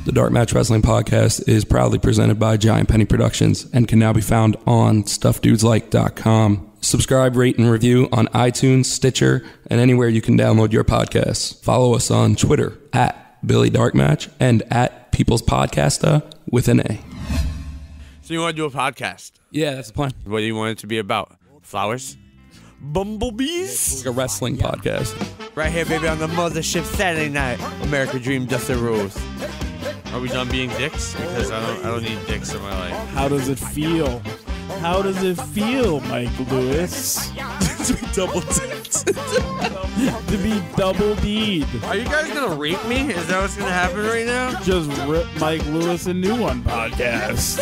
The Dark Match Wrestling Podcast is proudly presented by Giant Penny Productions and can now be found on StuffDudesLike.com. Subscribe, rate, and review on iTunes, Stitcher, and anywhere you can download your podcasts. Follow us on Twitter at Billy Darkmatch and at People's Podcasta with an A. So you want to do a podcast? Yeah, that's the plan. What do you want it to be about? Flowers? Bumblebees? Like a wrestling podcast. Right here, baby, on the mothership Saturday night. America Dream Dustin Rose. Are we done being dicks? Because I don't need dicks in my life. How does it feel? How does it feel, Mike Lewis? To be double dicked. To be double D'd. Are you guys gonna rape me? Is that what's gonna happen right now? Just rip Mike Lewis a new one podcast.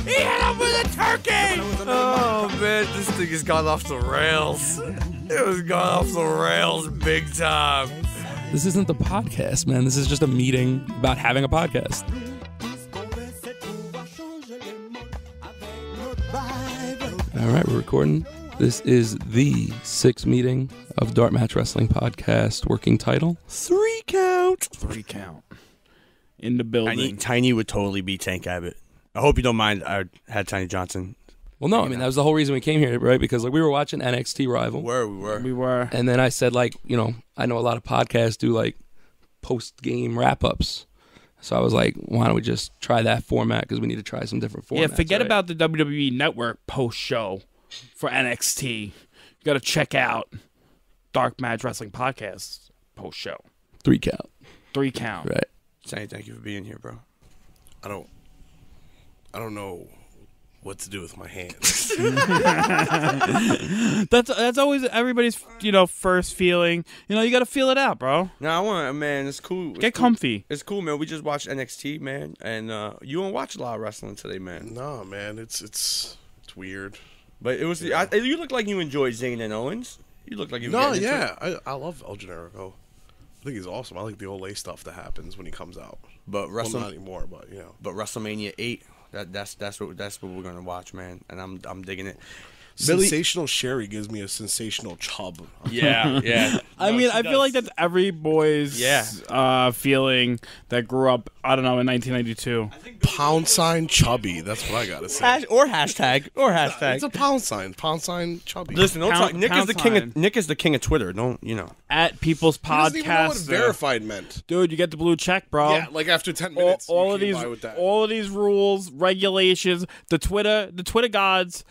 He hit him with a turkey! Oh man, this thing has gone off the rails. It was gone off the rails big time. This isn't the podcast, man. This is just a meeting about having a podcast. All right, we're recording. This is the 6th meeting of Dark Match Wrestling Podcast. Working title? 3 count. 3 count. In the building. Tiny would totally be Tank Abbott. I hope you don't mind. I had Tiny Johnson. Well, no, I mean, that was the whole reason we came here, right? Because like we were watching NXT Rival. We were. And then I said, like, you know, I know a lot of podcasts do like post-game wrap-ups. So I was like, why don't we just try that format? Because we need to try some different formats. Yeah, forget about the WWE Network post-show for NXT. You got to check out Dark Match Wrestling Podcast post-show. 3 count. 3 count. Right. Tiny, thank you for being here, bro. I don't know what to do with my hands. That's always everybody's first feeling. You got to feel it out, bro. No, man, it's cool. Get comfy. It's cool, man. We just watched NXT, man, and you don't watch a lot of wrestling today, man. No, man, it's weird. But it was you look like you enjoyed Zayn and Owens. You look like you. No, yeah, I love El Generico. I think he's awesome. I like the Olay stuff that happens when he comes out. But not anymore, but you know. But WrestleMania 8. That's what we're gonna watch, man, and I'm digging it. Sensational Sherry gives me a sensational chub. Yeah. I feel like that's every boy's feeling that grew up, I don't know, in 1992. Pound sign chubby. That's what I gotta say. Or hashtag. It's a pound sign. Pound sign chubby. Listen, don't talk. Nick is the king of Twitter. Don't you know? At People's Podcast. He doesn't even know what verified meant. Dude, you get the blue check, bro. Yeah, like after 10 minutes. All of these rules, regulations, the Twitter gods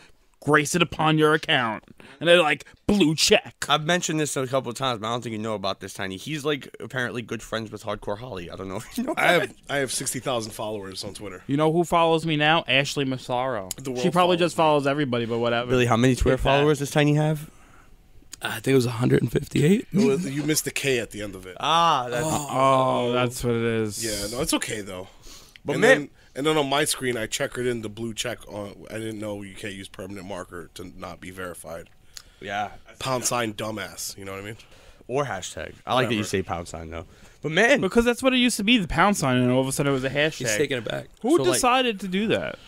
grace it upon your account, and they're like blue check. I've mentioned this a couple of times, but I don't think you know about this, Tiny. He's like apparently good friends with Hardcore Holly. I don't know if you know. I have 60,000 followers on Twitter. You know who follows me now? Ashley Massaro. She probably just follows everybody, but whatever. Billy, how many Twitter followers does Tiny have? I think it was 158. You missed the K at the end of it. That's what it is. Yeah, no, it's okay though. But And then on my screen, I checkered in the blue check on. I didn't know you can't use permanent marker to not be verified. Yeah. Pound sign dumbass. You know what I mean? Or hashtag. I like that you say pound sign, though. But, man. Because that's what it used to be, the pound sign, and all of a sudden it was a hashtag. He's taking it back. Who decided to do that?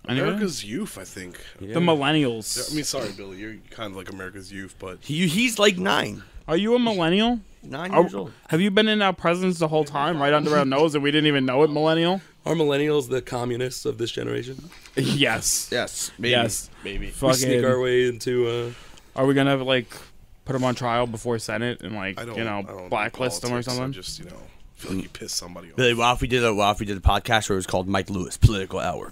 America's youth, I think. Yeah. The millennials. I mean, sorry, Billy. You're kind of like America's youth, but... He's like 9. Are you a millennial? 9 years old. Have you been in our presence the whole time, right under our nose, and we didn't even know it, millennial? Are millennials the communists of this generation? Yes. Maybe. Yes. Maybe. We sneak our way into... Are we going to, put them on trial before Senate and, I don't blacklist them or something? I just, feel like you piss somebody off. Billy, what if we did a podcast where it was called Mike Lewis Political Hour?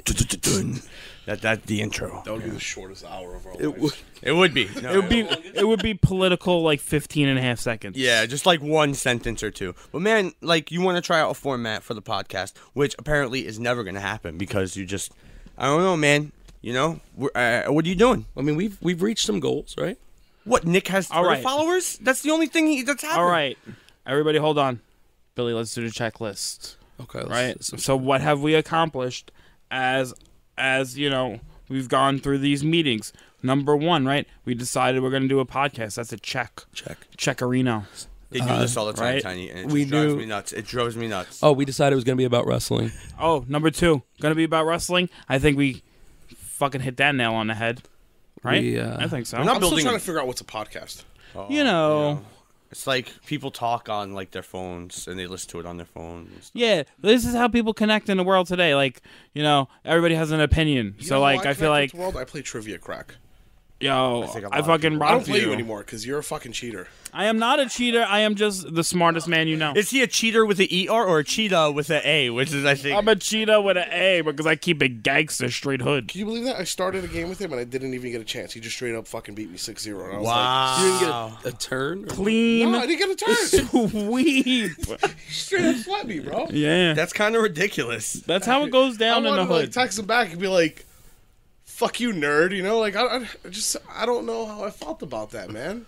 That's the intro. That would be the shortest hour of our lives. It would be. No, it would be political 15 and a half seconds. Yeah, just one sentence or two. But man, you want to try out a format for the podcast, which apparently is never going to happen because you just, I don't know, man. What are you doing? I mean, we've reached some goals, right? What, Nick has Twitter followers? That's the only thing that's happened. All right. Everybody hold on. Billy, let's do the checklist. Okay. Right? So what have we accomplished as we've gone through these meetings? Number 1, right? We decided we're going to do a podcast. That's a check. Check-arino. They do this all the time, right? Tiny, and it drives me nuts. It drives me nuts. Oh, we decided it was going to be about wrestling. Oh, number 2, going to be about wrestling. I think we fucking hit that nail on the head. Right? I think so. I'm still trying to figure out what's a podcast. It's like people talk on like their phones and they listen to it on their phones. Yeah, this is how people connect in the world today. Like, you know, everybody has an opinion. You So know like, how I feel like, connect with the world? I play trivia crack. yo, think a lot I of fucking people- I don't robbed play you you. anymore because you're a fucking cheater. I am not a cheater. I am just the smartest man you know. Is he a cheater with an ER or a cheetah with an A? Which is, I think. I'm a cheetah with an A because I keep it gangster straight hood. Can you believe that? I started a game with him and I didn't even get a chance. He just straight up fucking beat me 6-0. And I was Wow. You didn't get a turn? Clean like, no, I didn't get a turn. sweep. He straight up swept me, bro. Yeah, That's kind of ridiculous. that's how it goes down I in the wanted to like hood. text him back and be like, "Fuck you, nerd." You know, like I don't know how I felt about that, man.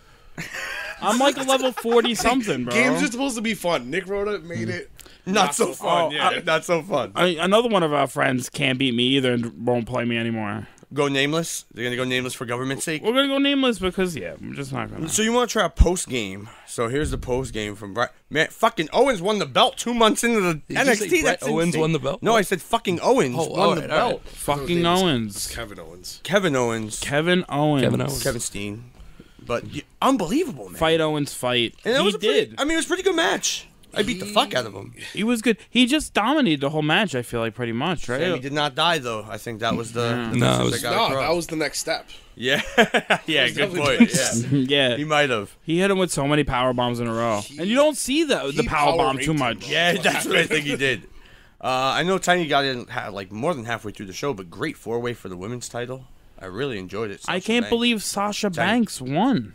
I'm like a level 40 something, bro. Games are supposed to be fun. Nick Rhoda made it Not so fun. Oh, Yeah, not so fun. Another one of our friends can't beat me either and won't play me anymore. Go nameless. They're gonna go nameless for government's sake. We're gonna go nameless because I'm just not gonna. So you want to try a post game? So here's the post game from man. Fucking Owens won the belt 2 months into the Did you NXT. say Brett That's Owens insane. won the belt? No, I said fucking Owens Oh, won all the right, belt. all right. Fucking Owens. Kevin Owens. Kevin Owens. Kevin Owens. Kevin Owens. Kevin Steen. But unbelievable, man. Fight Owens fight. And that He was a pretty- did. I mean, it was a pretty good match. I beat the fuck out of him. He was good. He just dominated the whole match, I feel like, pretty much, right? And he did not die, though. I think that was the No, message it was- that got No, across. that was the next step. Yeah. Yeah, good definitely point. nice. Yeah. Yeah. He might have. He hit him with so many power bombs in a row. And you don't see the he power power bomb raped too him, much. bro. Yeah, that's what I think he did. I know Tiny got in like more than halfway through the show, but great 4-way for the women's title. I really enjoyed it. I Sasha can't Banks. believe Sasha Banks won.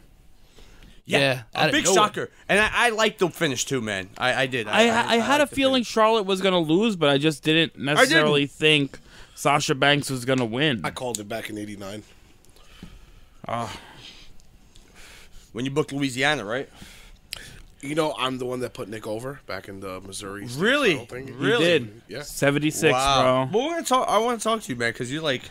Yeah, out A of big nowhere. shocker. And I liked the finish too, man. I did. I had a liked the feeling finish. Charlotte was going to lose, but I just didn't necessarily think Sasha Banks was going to win. I called it back in '89. When you booked Louisiana, right? You know, I'm the one that put Nick over back in the Missouri State Really? title thing. He Really? did. Yeah. 76, Wow. bro. Well, we're gonna talk. I want to talk to you, man, because you're like,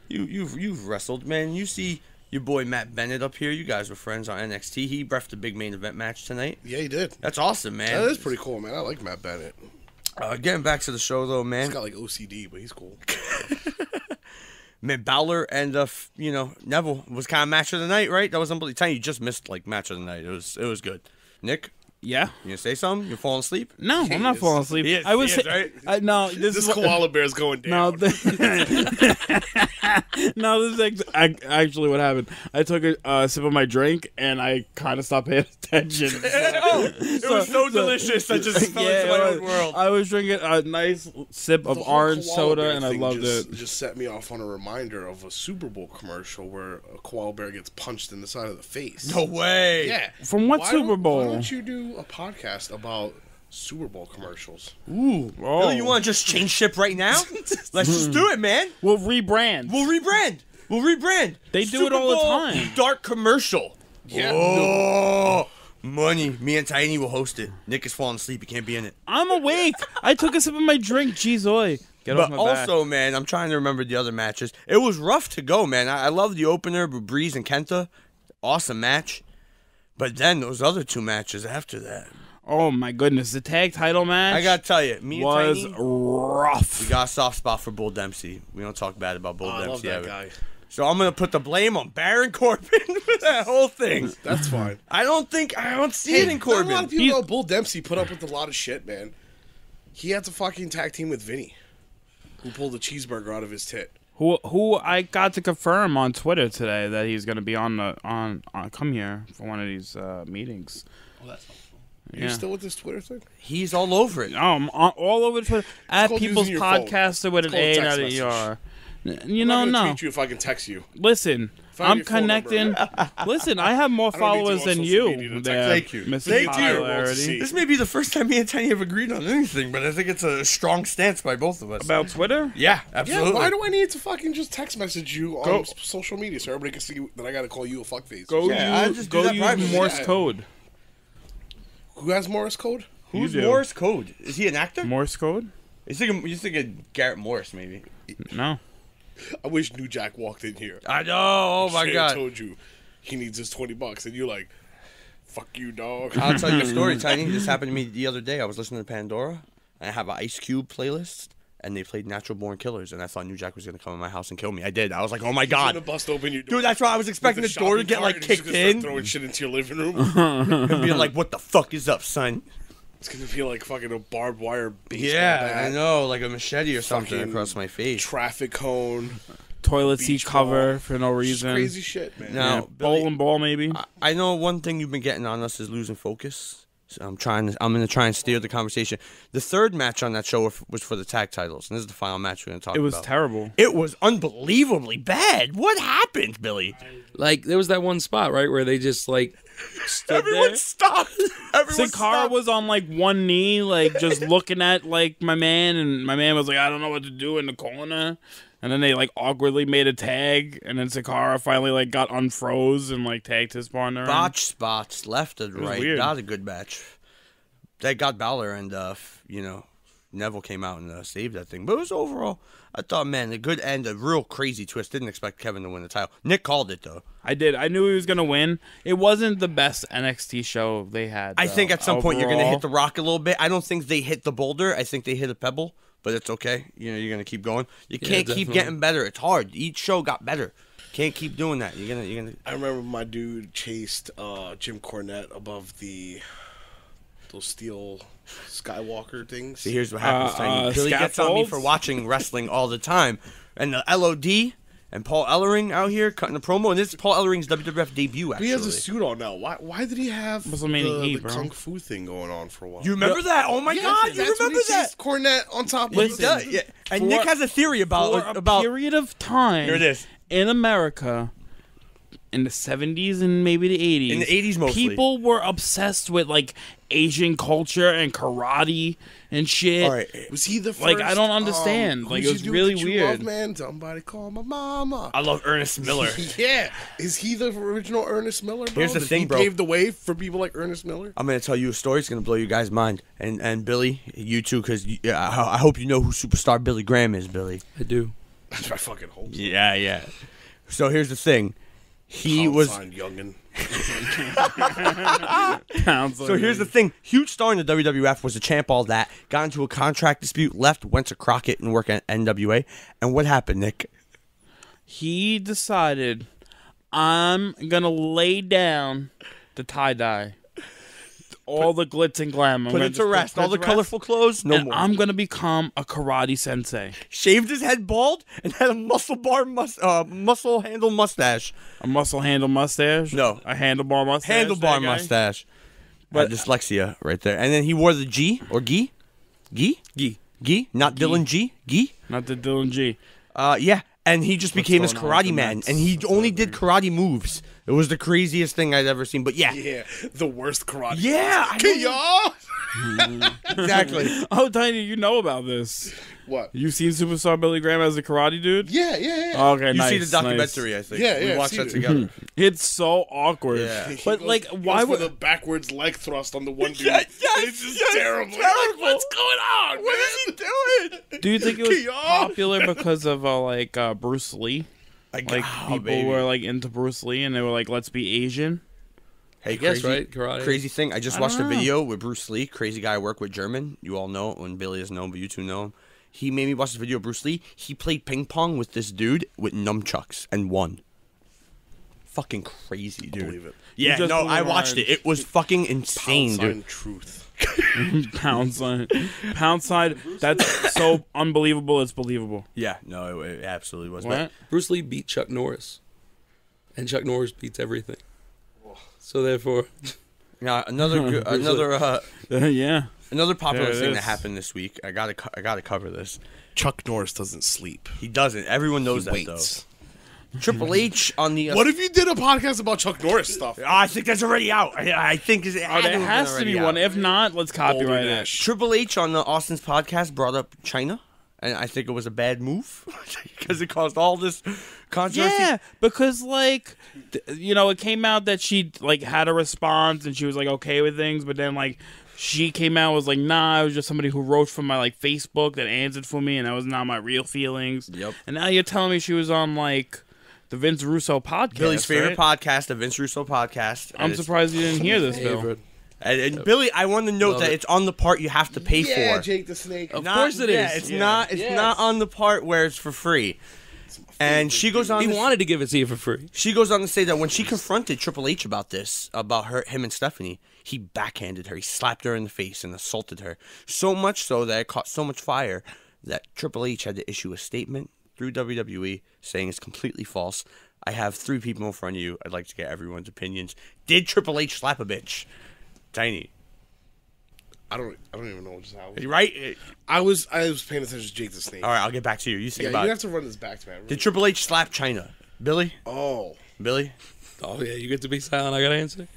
you've wrestled, man. You see your boy Matt Bennett up here. You guys were friends on NXT. He reffed a big main event match tonight. Yeah, he did. That's awesome, man. That is pretty cool, man. I like Matt Bennett. Getting back to the show, though, man. He's got like OCD, but he's cool. Man, Balor and Neville was kind of match of the night, right? That was unbelievable. Tiny, you just missed like match of the night. It was good. Nick, Yeah. you gonna say something? You falling asleep? No, I'm not is. falling asleep. He is, I was he is, right? no, this This is what, koala bear's going no, down. no, this is actually what happened. I took a sip of my drink and I kind of stopped paying attention. It was so delicious. I just fell into my own world. I was drinking a nice sip of The whole orange koala soda bear and I thing loved it. Just set me off on a reminder of a Super Bowl commercial where a koala bear gets punched in the side of the face. No way. Yeah. From what Super Bowl? Why don't you do a podcast about Super Bowl commercials? Ooh. Oh. Really, you want to just change ship right now? Let's just do it, man. We'll rebrand. We'll rebrand. They do it all the Super Bowl time. Dark commercial. Yeah. Oh, money. Me and Tiny will host it. Nick is falling asleep. He can't be in it. I'm awake. I took a sip of my drink. Jeez, oi. Get off But my back. also, man, I'm trying to remember the other matches. It was rough to go, man. I love the opener, Breeze and Kenta. Awesome match. But then those other two matches after that. Oh my goodness, the tag title match I gotta tell you, me was and Tiny, rough. we got a soft spot for Bull Dempsey. We don't talk bad about Bull I love Dempsey that ever. guy. So I'm gonna put the blame on Baron Corbin for that whole thing. That's fine. I don't see it in Not a lot Corbin. of people know Bull Dempsey put up with a lot of shit, man. He had to fucking tag team with Vinny, who pulled a cheeseburger out of his tit. Who I got to confirm on Twitter today that he's going to be on come here for one of these meetings. You still with this Twitter thing? He's all over it. I'm all over Twitter at called people's using your phone. podcaster with It's an called A, text not an message. ER. You I'm know, not gonna no. tweet you if I can text you. Listen, Find I'm your phone number. connecting. Listen, I have more I don't need to followers on than social you. media to text. there, Thank you. Mr. Thank you. Popularity. This may be the first time me and Tiny have agreed on anything, but I think it's a strong stance by both of us. About Twitter? Yeah, Yeah, absolutely. why do I need to fucking just text message you on Go. social media so everybody can see that I gotta call you a fuckface? Go Yeah, I use, just do go that use privately. Morse Yeah. code. Who has Morse code? Who's You do. Morse Code? Is he an actor? Morse code? You thinking Garrett Morris, maybe? No. I wish New Jack walked in here. I know. Oh my Straight god. told you he needs his $20, and you're like, "Fuck you, dog." I'll tell you a story, Tiny. This happened to me the other day. I was listening to Pandora, and I have an Ice Cube playlist, and they played Natural Born Killers, and I thought New Jack was gonna come in my house and kill me. I did. I was like, oh my He's god, gonna bust open your door. dude, that's why I was expecting the door to get like kicked in, throwing shit into your living room. and being like, what the fuck is up, son? It's gonna feel like fucking a barbed wire baseball Yeah, bat, I know, like a machete or something fucking across my face. traffic cone, Toilet seat beach cover ball. for no Just reason. crazy shit, man. Now, Yeah, Billy, bowling ball maybe. I know one thing you've been getting on us is losing focus. So I'm gonna try and steer the conversation. The third match on that show was for the tag titles, and this is the final match we're gonna talk about. It was terrible. It was unbelievably bad. What happened, Billy? Like, there was that one spot, right, where they just, like, stood Everyone there. stopped. Everyone Sin Cara stopped. was on like one knee, like just looking at like my man, and my man was like, I don't know what to do in the corner. And then they like awkwardly made a tag, and then Sin Cara finally like got unfroze and like tagged his partner. botch spots left and was right. weird. Not a good match. They got Balor and Neville came out and saved that thing. But it was overall, I thought, man, a good end, a real crazy twist. Didn't expect Kevin to win the title. Nick called it though. I did. I knew he was gonna win. It wasn't the best NXT show they had. I think at some point you're gonna overall. hit the rock a little bit. I don't think they hit the boulder. I think they hit a pebble. But it's okay. You know, you're gonna keep going. You can't keep definitely. getting better. It's hard. Each show got better. Can't keep doing that. You're gonna. I remember my dude chased Jim Cornette above those steel Skywalker things. See, here's what happens, Tiny. Billy gets on me scaffolds? for watching wrestling all the time, and the LOD and Paul Ellering out here cutting the promo, and this is Paul Ellering's WWF debut. Actually, He has a suit on now. Why did he have WrestleMania the 8, bro. kung fu thing going on for a while? you remember that? Oh my God, you that's remember when he that? chased Cornette on top of He the does, thing. yeah. And For- Nick has a theory For about a period of time. Here it is. In America, in the 70s and maybe the 80s. In the 80s mostly. People were obsessed with like Asian culture and karate and shit. All right. Was he the first? Like, I don't understand. Like, who's it was the dude really that you weird. Love, man, somebody call my mama. I love Ernest Miller. Yeah, is he the original Ernest Miller? Bro? Here's the Did thing, he bro. paved the way for people like Ernest Miller. I'm gonna tell you a story. It's gonna blow you guys' mind, and Billy, you too, because I hope you know who superstar Billy Graham is, Billy. I do. That's my fucking hope. Yeah. So here's the thing. He Pound was sign youngin. so here's the thing. Huge star in the WWF, was a champ, all that. Got into a contract dispute, left, went to Crockett and worked at NWA. And what happened, Nick? He decided, I'm going to lay down the tie-dye. All the glitz and glam. I'm Put gonna it just to rest. put it All the to rest, colorful clothes, no and more. I'm going to become a karate sensei. Shaved his head bald and had a muscle handle mustache. A muscle handle mustache? No. A handlebar mustache? Handlebar that guy? mustache. But- Dyslexia right there. And then he wore the G or Gi? Gi? Gi? Not Dylan G? Gi? Not the Dylan G. Yeah. And he just became this going on with karate the man. Mets? And he only did karate moves. It was the craziest thing I'd ever seen. But yeah. Yeah, the worst karate. Yeah. I Okay, know- y'all. Exactly. Oh, Tiny, you know about this. What? You've seen Superstar Billy Graham as a karate dude? Yeah. Okay, You nice. see the documentary, I think. Yeah, We I've watched seen that it. together. It's so awkward. Yeah. He But, goes- like, goes why for would... the backwards leg thrust on the one dude? Yes, It's just yes, terrible. terrible. Like, what's going on? What is he doing? Do you think it was Okay, y'all. popular because of, Bruce Lee? Like, people were, like, into Bruce Lee, and they were like, let's be Asian? Hey, guess, crazy, right? Karate. crazy thing. I just I watched a don't know. video with Bruce Lee, crazy guy I work with, German. You all know it when Billy is known, but you two know him. He made me watch this video of Bruce Lee. He played ping pong with this dude with nunchucks and won. Fucking crazy, dude. Believe it. Yeah, just no, blew I my watched mind. it. It was fucking insane, Sign dude. truth. Pound sign. Pound sign. That's so unbelievable, it's believable. Yeah, no, it absolutely was. What? Bruce Lee beat Chuck Norris. And Chuck Norris beats everything. So therefore... Now another Yeah. another popular There it thing is. that happened this week. I gotta cover this. Chuck Norris doesn't sleep. He doesn't. Everyone knows He that waits. though. Triple H on the. What if you did a podcast about Chuck Norris stuff? I think that's already out. I think it had There have has been to be already one. out. If not, let's copyright it. Triple H on the Austin's podcast brought up China, and I think it was a bad move because it caused all this controversy. Yeah, because it came out that she had a response and she was okay with things, but then she came out and was like, nah, it was just somebody who wrote from my Facebook that answered for me, and that was not my real feelings. Yep. And now you're telling me she was on the Vince Russo podcast. Billy's favorite right? podcast, the Vince Russo podcast. I'm surprised you didn't hear this, Bill. Favorite. And Billy, I want to note Love that it. it's on the part you have to pay Yeah, for. Jake the Snake. Of course it is. It's Yeah. not. It's not on the part where it's for free. And she goes on. He wanted to give it to you for free. She goes on to say that when she confronted Triple H about this, about him and Stephanie, he backhanded her. He slapped her in the face and assaulted her. So much so that it caught so much fire that Triple H had to issue a statement through WWE saying it's completely false. I have 3 people in front of you. I'd like to get everyone's opinions. Did Triple H slap a bitch? Tiny. I don't even know what just happened. Right? I was paying attention to Jake the Snake. All right, I'll get back to you. You think Yeah, about you it. have to run this back to me. Did Triple H slap China? Billy? Oh, Billy? Oh yeah, you get to be silent. I gotta answer.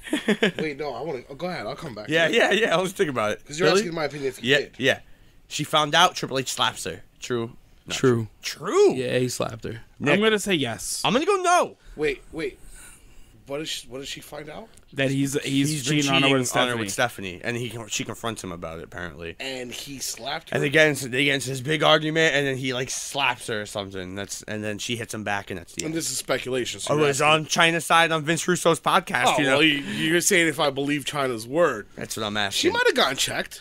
wait, no, I want to. Go ahead, I'll come back. Yeah. Let's think about it. Because you're Billy? asking my opinion if you did. Yeah. She found out Triple H slaps her. True. Not True. True. Yeah, he slapped her. Nick. I'm gonna say yes. I'm gonna go no. Wait. What did she find out? That he's been cheating on her with Stephanie. and she confronts him about it apparently. And he slapped her. And they get into this big argument, and then he like slaps her or something. And then she hits him back, and that's the And end. this is speculation. So Oh, it was on China's side on Vince Russo's podcast. Oh, you know, well, you're saying if I believe China's word. that's what I'm asking. She might have gotten checked.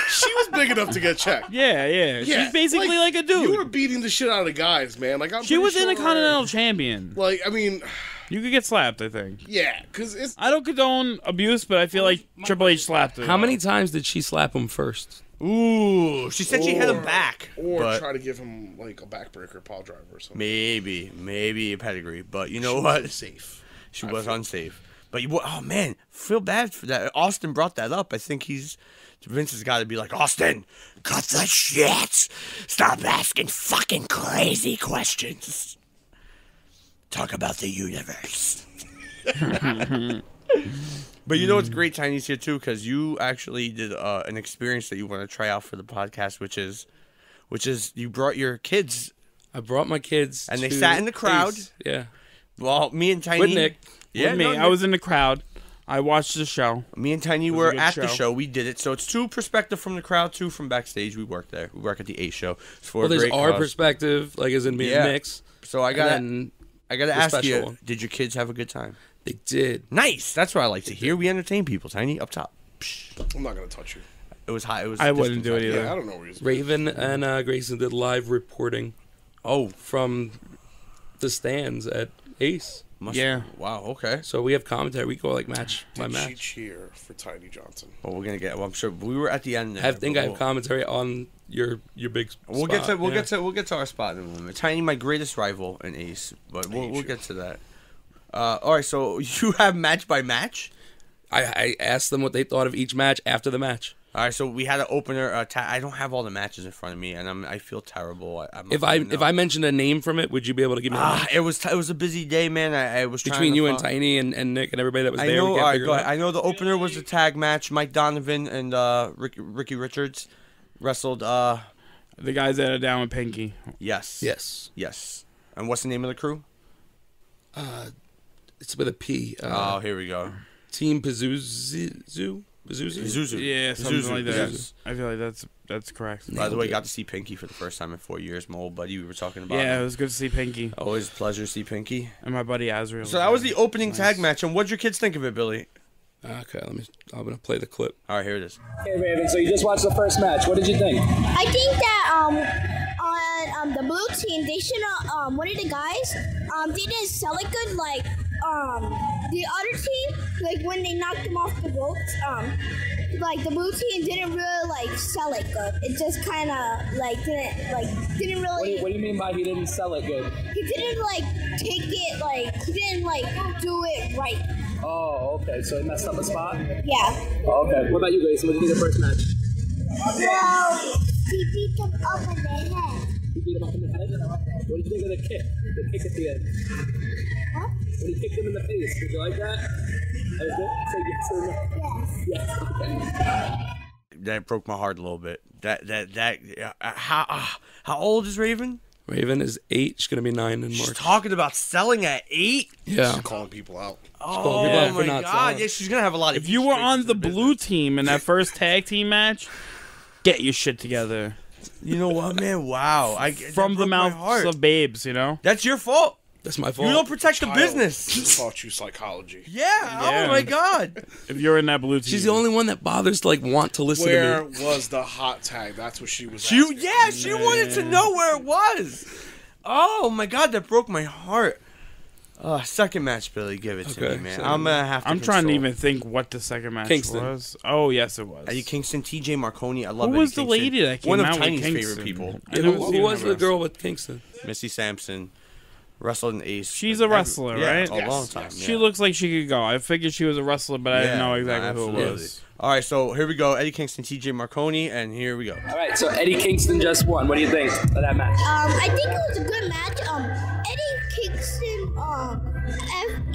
She was big enough to get checked. Yeah. Yeah, She's basically like a dude. You were beating the shit out of guys, man. Like She was Intercontinental Champion. Like, I mean, You could get slapped, I think. yeah, because it's I don't condone abuse, but I feel like Triple H slapped her. How many times did she slap him first? Ooh, she said she hit him back, or but try to give him like a backbreaker, pile driver, or something. maybe a pedigree. But you know She what? wasn't safe. She was unsafe. But oh man, feel bad for that. Austin brought that up. I think Vince has got to be like, Austin, cut the shit. Stop asking fucking crazy questions. Talk about the universe. But you know what's great, Tiny's here too, because you actually did an experience that you want to try out for the podcast, which is you brought your kids. I brought my kids, And they to sat in the crowd. Ace. Yeah, Well, me and Tiny. with Nick. Yeah, With me, no, I was in the crowd. I watched the show. Me and Tiny was a were good at the show. show. We did it. So it's 2 perspective from the crowd, 2 from backstage. We work there. We work at the A show. It's for Well, a there's great our cause. perspective, like as in being Yeah. mixed. So I And got then to the ask special you, one. did your kids have a good time? They did. Nice. That's what I like to hear. We entertain people. Tiny up top. Psh. I'm not gonna touch you. It was high. It was. I wouldn't do it distance. either. Yeah, I don't know where he's. Raven and Grayson did live reporting Oh, from the stands at Ace. Yeah. Wow. Okay. So we have commentary. We go like match by Did she match. cheer for Tiny Johnson? Well, we're gonna get. Well, I'm sure we were at the end. There, I think but I have commentary on your big. We'll spot. Yeah. we'll get to our spot in a moment. Tiny, my greatest rival in Ace, but we'll get to that. All right. So you have match by match. I asked them what they thought of each match after the match. All right, so we had an opener. I don't have all the matches in front of me, and I feel terrible. If I mentioned a name from it, would you be able to give me? A name? It was a busy day, man. I was trying Between to you and find- Tiny and Nick and everybody that was I there. know. we All can't right, figure go it ahead. out. I know the opener was a tag match. Mike Donovan and Ricky Richards wrestled. The guys that are down with Pinky. Yes. Yes. And what's the name of the crew? It's with a P. Oh, here we go. Team Pazuzu. Zuzu. Yeah, something Zuzu, like that. yes. I feel like that's correct. By the way, Nailed it. got to see Pinky for the first time in 4 years. My old buddy, we were talking about. Yeah, it him. was good to see Pinky Always a pleasure to see Pinky. and my buddy Azrael. So that was the opening Nice. tag match. And what'd your kids think of it, Billy? Okay, I'm gonna play the clip. All right, here it is. Okay, Raven, so you just watched the first match. What did you think? I think that on the blue team they should have one of the guys they didn't sell it good like the other team like when they knocked them off the ropes like the blue team didn't really like sell it good. It just kind of like didn't really. What do you mean by he didn't sell it good? He didn't like take it like he didn't like do it right. Oh, okay, so he messed up a spot? Yeah. Oh, okay. What about you, Grayson? What did you think of the first match? Well, he beat them up in the head. You beat him up in the head? What did you think of the kick? The kick at the end? Huh? When he kicked him in the face, did you like that? That was good? Say yes or no? Yes. Yes, okay. That broke my heart a little bit. How old is Raven? Raven is 8. She's gonna be 9 in She's March. talking about selling at 8. Yeah. Calling people out. Oh people out for my not god! selling. Yeah, she's gonna have a lot of. If you were on the blue team in that first tag team match, get your shit together. you know what, man? Wow! From the mouths of babes, you know. That's your fault. That's my fault. You don't protect the Child business. just taught you psychology. Yeah. Yeah. Oh my God. If you're in that blue team, She's the only one that bothers to like want to listen Where to me. was the hot tag? That's what she was She wanted to know where it was. Oh my God, that broke my heart. Second match, Billy, give it to Okay, me, man. second I'm gonna have to. I'm trying to console. even think what the second match Kingston. was. Oh yes, it was. Eddie Kingston, TJ Marconi. I love Who Eddie was the Kingston. lady that came One of out with Tiny's Kingston? favorite people. I Yeah, never who seen was her the wrestle. girl with Kingston? Missy Sampson. Wrestled in Ace. She's a wrestler, Yeah, right? a long time. She yeah. looks like she could go. I figured she was a wrestler, but I didn't know Yeah, exactly who it absolutely. was. All right, so here we go. Eddie Kingston, TJ Marconi, and here we go. All right, so Eddie Kingston just won. What do you think of that match? I think it was a good match. Eddie Kingston,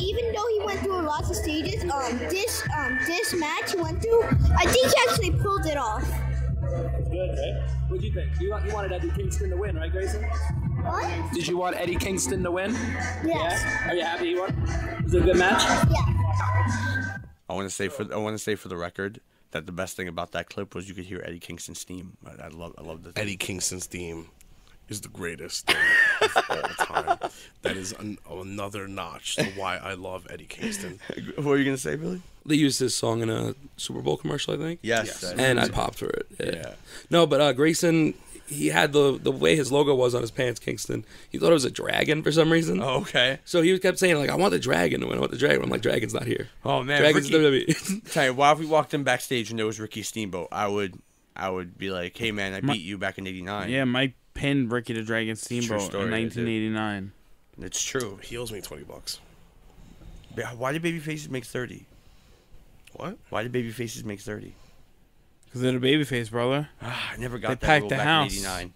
even though he went through lots of stages, this match he went through, I think he actually pulled it off. Good, right? What do you think? You wanted Eddie Kingston to win, right, Grayson? What? Did you want Eddie Kingston to win? Yes. Yeah? Are you happy he won? Was it a good match? Yeah. I want to say for the record that the best thing about that clip was you could hear Eddie Kingston's theme. I love the Eddie Kingston's theme is the greatest thing of all time. That is another notch to why I love Eddie Kingston. What were you gonna say, Billy? They used his song in a Super Bowl commercial, I think. Yes. And I popped for it. Yeah. No, but Grayson, he had the way his logo was on his pants, Kingston. He thought it was a dragon for some reason. Oh, okay. So he kept saying, like, I want the dragon to win. I want the dragon. I'm like, dragon's not here. Oh man, Dragon's Ricky, WWE. tell you, while if we walked in backstage and there was Ricky Steamboat, I would be like, hey man, I beat you back in '89. Yeah, Mike pinned Ricky the Dragon Steamboat story, in I did. 1989. It's true. He owes me $20. Why did baby faces make 30? What? Why did baby faces make 30? Because they're the babyface, brother. I never got They that packed rule the back house. in '89.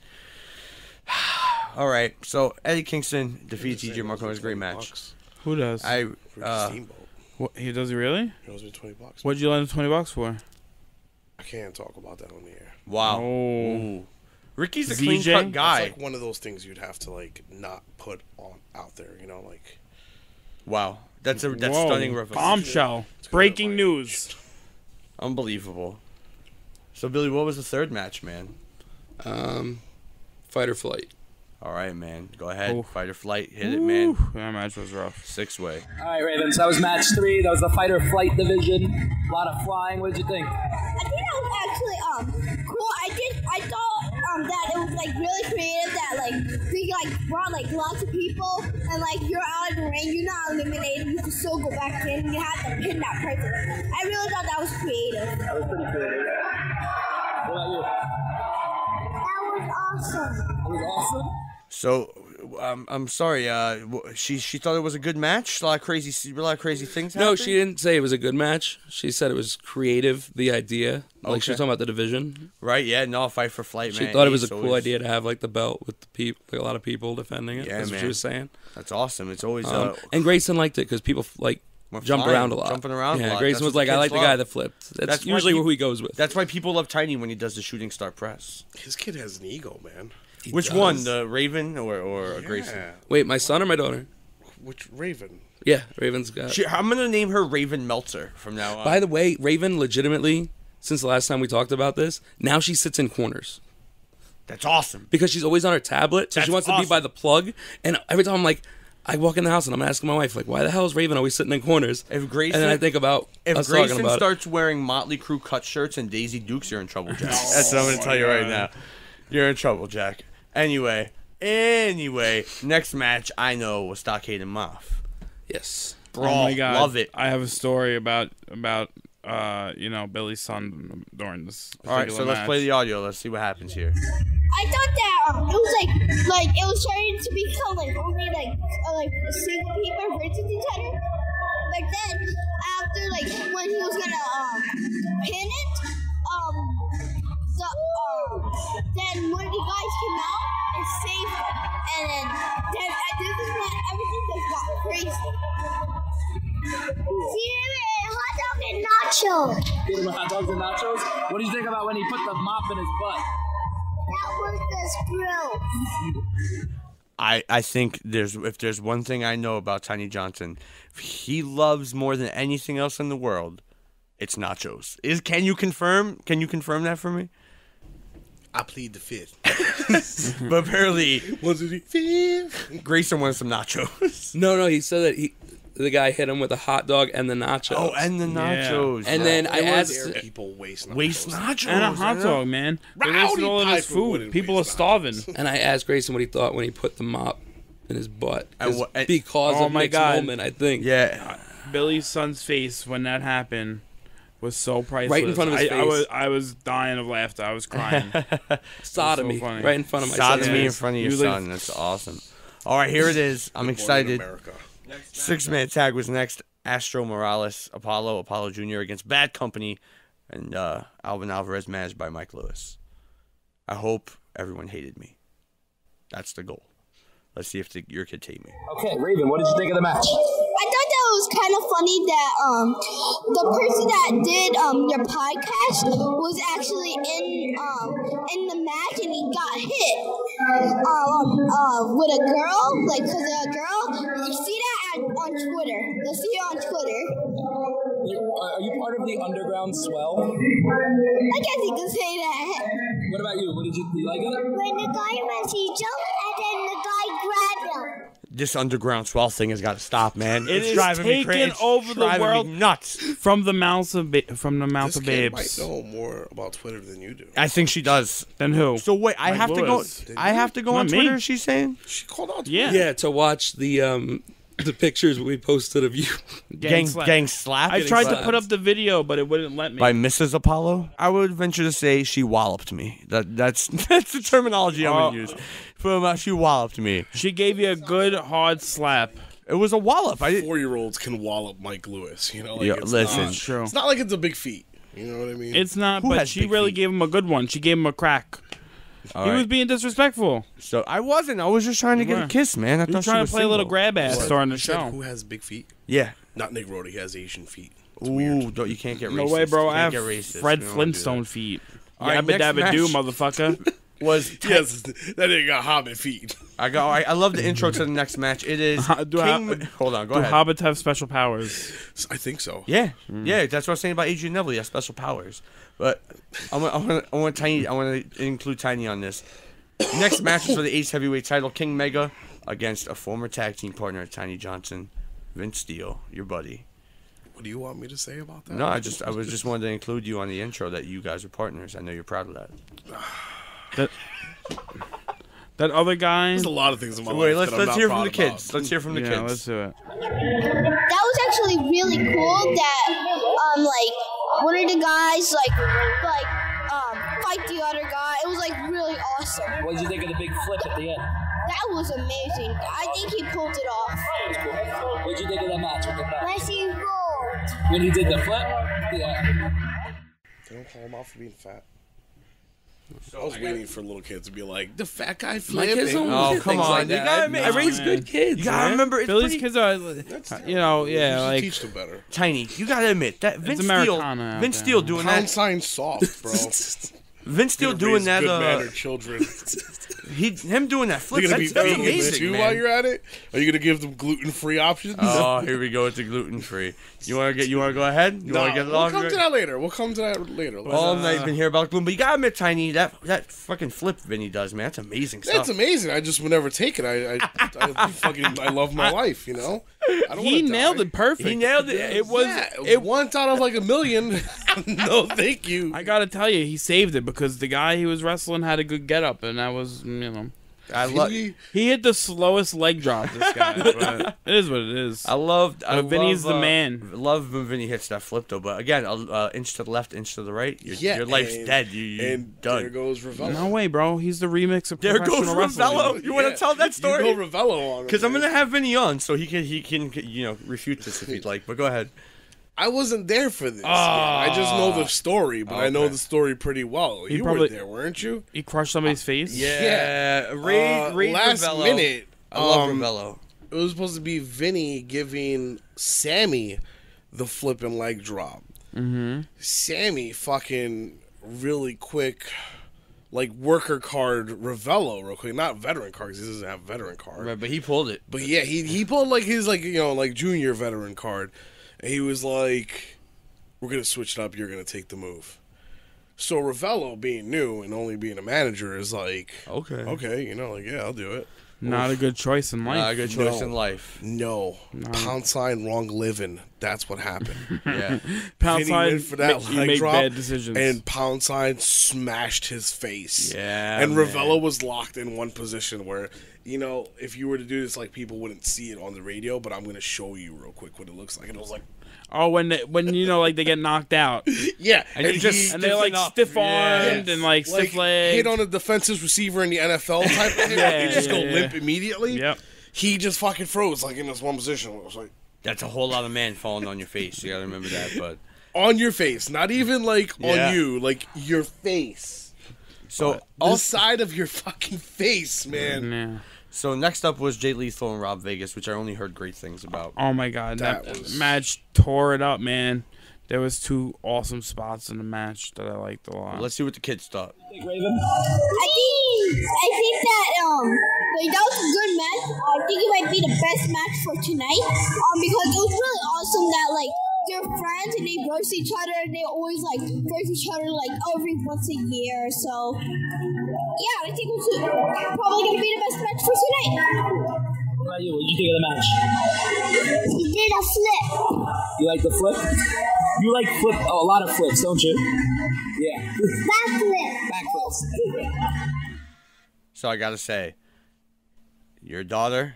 All right, so Eddie Kingston defeated TJ Marconi. It was a great match. Who does? Ricky Steamboat. What, he really? He owes me $20. What'd you lend him $20 for? I can't talk about that on the air. Wow. Oh. Ooh. Ricky's a ZJ? clean cut guy. It's like one of those things you'd have to like not put on out there, you know, like. Wow, that's Whoa. stunning reference. Bombshell. It's gonna Breaking like- news. Unbelievable. So Billy, what was the third match, man? Fight or flight. All right, man. Go ahead. Oh. Fight or flight. Hit it, man. Ooh, that match was rough. 6-way. All right, Ravens, that was match 3. That was the fight or flight division. A lot of flying. What did you think? I think that was actually cool. I thought that it was like really creative that like they like brought like lots of people and like you're out of the ring, you're not eliminated, you can still go back in, you have to pin that person. I really thought that was creative. That was pretty creative. What about you? That was awesome. It was awesome. So, I'm sorry. She thought it was a good match. A lot of crazy things. No, happened? she didn't say it was a good match. She said it was creative, the idea. Like she was Okay. talking about the division. Right? Yeah. No, fight for flight, She man. thought it was a Ace cool always- idea to have like the belt with the people, like a lot of people defending it. Yeah, That's what man. she was saying. That's awesome. It's always And Grayson liked it because people like We're jump flying, around a lot. jumping around a Yeah, lot. Grayson That's was what like, the I kids like the guy love. that flipped. That's That's why usually he- who he goes with. That's why people love Tiny when he does the shooting star press. His kid has an ego, man. He Which does. one, the Raven or Grayson? Yeah. Wait, my son or my daughter? Which Raven? Yeah, Raven's got. I'm gonna name her Raven Meltzer from now on. By the way, Raven legitimately, since the last time we talked about this, now she sits in corners That's awesome. because she's always on her tablet, so she That's wants to be awesome. by the plug. And every time I'm like, I walk in the house and I'm asking my wife, like, why the hell is Raven always sitting in corners? If Grayson, And then I think about if us talking Grayson about starts wearing Motley Crue cut shirts and Daisy Dukes, you're in trouble, Jack. That's what I'm gonna tell you right now. You're in trouble, Jack. Anyway, next match I know was Stockade and Moff. it. Yes. Brawl, Oh my God. love it. I have a story about Billy's son during this. All right, so let's play the audio. Let's see what happens here. I thought that it was like it was starting to become like only like single people versus each other. But then after like when he was gonna pin it, then one of the guys came out and saved him, and then this is when everything just got crazy. See him hot dog and nacho. Give him hot dogs and nachos. What do you think about when he put the mop in his butt? That was the screw. I think if there's one thing I know about Tiny Johnson, if he loves more than anything else in the world, it's nachos. Can you confirm? Can you confirm that for me? I plead the fifth. But apparently, Was it the fifth? Grayson wanted some nachos. No, he said that the guy hit him with a hot dog and the nachos. Oh, and the nachos. And then I asked, Dare people waste nachos. waste nachos. And a hot dog, man. They Rowdy wasted all of his Piper food. wouldn't People are waste starving. and I asked Grayson what he thought when he put the mop in his butt. And 'Cause- what- because Oh of my Nick's God. moment, I think. Yeah. Billy's son's face when that happened was so priceless. Right in front of his face. I was dying of laughter. I was crying. Sodomy, so funny. right in front of my Sodomy son. in front of He your was like- son. That's awesome. All right, here it is. I'm Born in excited. America. 6-man tag was next. Astro Morales, Apollo Jr. against Bad Company, and Alvin Alvarez managed by Mike Lewis. I hope everyone hated me. That's the goal. Let's see if your kid hate me. Okay, Raven, what did you think of the match? I thought that was kind of funny that the person that did your podcast was actually in the match and he got hit with a girl, like because of a girl. You see that on Twitter. You'll see it on Twitter. Are you part of the underground swell? I guess you could say that. What about you? Do you like it? When the guy went, he jumped and then the guy grabbed him. This underground swell thing has got to stop, man. It It's is driving me taking crazy. It's over the driving me world. nuts. From the mouth of This kid babes. might know more about Twitter than you do. I think she does. Then who? So wait, I Mike have Lewis. to go. I have to go on Not me. Twitter. She's saying She called out. Yeah. Yeah, to watch the pictures we posted of you. gang slap. slapped I tried to slapped. put up the video, but it wouldn't let me. by Mrs. Apollo. I would venture to say she walloped me. That's the terminology I'm gonna use. She walloped me. She gave you a good hard slap. It was a wallop. I 4-year-olds can wallop Mike Lewis. You know, like Yeah, it's listen. not, True. it's not like it's a big feat. You know what I mean? It's not, Who but has she big really feet? gave him a good one. She gave him a crack. All He right. was being disrespectful. So I wasn't. I was just trying to get a were. kiss, man. I He thought was she trying was to play a little single. grab ass during the You said show. who has big feet? Yeah. Not Nick Rhodey. He has Asian feet. Ooh, don't, you can't get racist. No way, bro. You I can't have get racist. Fred We don't wanna do Flintstone that. feet. All right, Yabba next dabba do, match. motherfucker. Was Yes, that nigga got hobbit feet. I love the intro to the next match. It is Do Hold on, go Do ahead. hobbits have special powers? I think so. Yeah, yeah, that's what I was saying about Adrian Neville. He has special powers, but I want to include Tiny on this. Next match is for the Ace Heavyweight title. King Mega against a former tag team partner, Tiny Johnson, Vince Steele, your buddy. What do you want me to say about that? No, I was just wanted to include you on the intro that you guys are partners. I know you're proud of that. That other guy. There's a lot of things in my Wait, life. let's hear from the kids. Let's hear from the Yeah, kids. let's do it. That was actually really cool that like one of the guys fight the other guy. It was like really awesome. What did you think of the big flip at the end? That was amazing. I think he pulled it off. What did you think of that match with the back? Messi rolled. When he did the flip? Yeah. They don't call him out for being fat. I was waiting for little kids to be like, the fat guy flipping. My kids don't Oh, do come things on. like You that. gotta admit, I raise man. good kids. You gotta man. remember, it's Billy's pretty kids are, you know, You yeah, should like teach them better. Tiny. You gotta admit that Vince Americana out Vince there. Steele doing Pound that. sign soft, bro. Vince Steele Raise doing that. good-mannered children. Him doing that flip. They're gonna be That's vegan amazing, too man. while you're at it. Are you gonna give them gluten-free options? Oh, here we go with the gluten free. You wanna go ahead? You No, wanna get we'll along? come to that later. We'll come to that later. All night you've been here about gluten, but you gotta admit, Tiny, that fucking flip Vinny does, man, that's amazing stuff. That's amazing. I just would never take it. I love my life, you know. I don't he wanna nailed die. it perfect. He nailed it. It was. It once out of like a million. No, thank you. I gotta tell you, he saved it because the guy he was wrestling had a good getup, and that was, you know, I love. he hit the slowest leg drop. This guy, but it is what it is. I love. Vinny's the man. Love when Vinny hits that flip though, but again, inch to the left, inch to the right. Your life's and- dead. You're and done. there goes Ravello. No way, bro. He's the remix of There goes professional wrestling. Ravello. You want to tell that story? You go Ravello on him. Because I'm man. gonna have Vinny on, so he can refute this if he'd like. But go ahead. I wasn't there for this. I just know the story, but I know Okay. the story pretty well. You probably- were there, weren't you? He crushed somebody's face. Yeah, Ray last Ravello. minute, I love Ravello. it was supposed to be Vinny giving Sammy the flipping leg drop. Mm-hmm. Sammy fucking really quick, like worker card Ravello real quick. Not veteran card because he doesn't have veteran card. Right, but he pulled it. But yeah, he pulled like his like junior veteran card. And he was like, we're going to switch it up. You're going to take the move. So Ravello, being new and only being a manager, is like, Okay, you know, like, yeah, I'll do it. Not a good choice in life. Not a good choice No. in life. No. Pound sign, wrong living. That's what happened. Yeah. Pound Vinny sign, went for that you leg make drop, bad decisions. and pound sign smashed his face. Yeah, And man. Ravello was locked in one position where, you know, if you were to do this, like, people wouldn't see it on the radio, but I'm going to show you real quick what it looks like. And it was like, oh, when you know, like they get knocked out, yeah. And you just and they're like stiffen up. stiff armed Yeah. and like stiff hit legged. on a defensive receiver in the NFL type of hit. Yeah, they just go yeah, limp yeah. immediately. Yep. He just fucking froze, like, in this one position. It was like, That's a whole lot of man falling on your face. You gotta remember that. But on your face. Not even, like, Yeah. on you. Like, your face. so The also, side of your fucking face, man. Yeah. so next up was Jay Lethal and Rob Vegas, which I only heard great things about. Oh my god, That that was- match tore it up, man. There was 2 awesome spots in the match that I liked a lot. Let's see what the kids thought. Think Raven. I think that like that was a good match. I think it might be the best match for tonight. Because it was really awesome that like they're friends and they roast each other and they always like roast each other like every once a year. So yeah, I think it was probably gonna be the best match for tonight. What about you? What did you think of the match? He did a flip. You like the flip? You like a lot of flips, don't you? Yeah. Backflip. Backflips. So I gotta say, your daughter,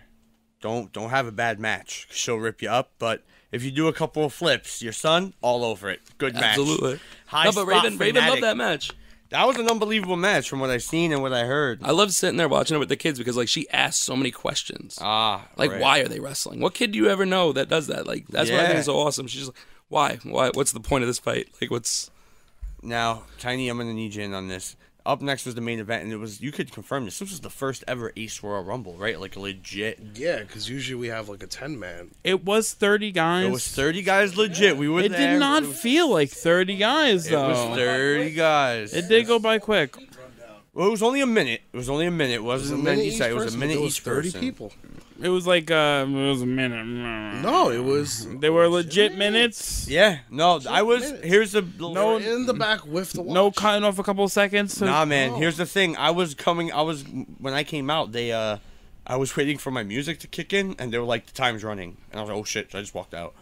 don't have a bad match. She'll rip you up, but if you do a couple of flips, your son, all over it. Good match. Absolutely. High No, but spot Raven fanatic. loved that match. That was an unbelievable match from what I've seen and what I heard. I love sitting there watching it with the kids because like she asked so many questions. Like, right. why are they wrestling? What kid do you ever know that does that? Like, that's what I think Yeah. is so awesome. She's like, why? What's the point of this fight? Like, what's... Now, Tiny, I'm gonna need you in on this. Up next was the main event, and it was, you could confirm this. This was the first ever Ace Royal Rumble, right? Like a legit. Yeah, because usually we have, like, a 10-man. It was 30 guys. It was 30 guys legit. We were It there. did not It was, feel like 30 guys it though. was 30 guys. It did go by quick. Well, it was only a minute. It was only a minute. It wasn't meant to say. It was a minute It was each 30 person. people. It was like it was a minute. No, it was... They were legit minutes. Yeah, no, I was. minutes. Here's the No, in the back with the watch. No cutting off a couple of seconds. Nah, man. Here's the thing. When I came out, I was waiting for my music to kick in, and they were like, the time's running, and I was like, oh shit, so I just walked out.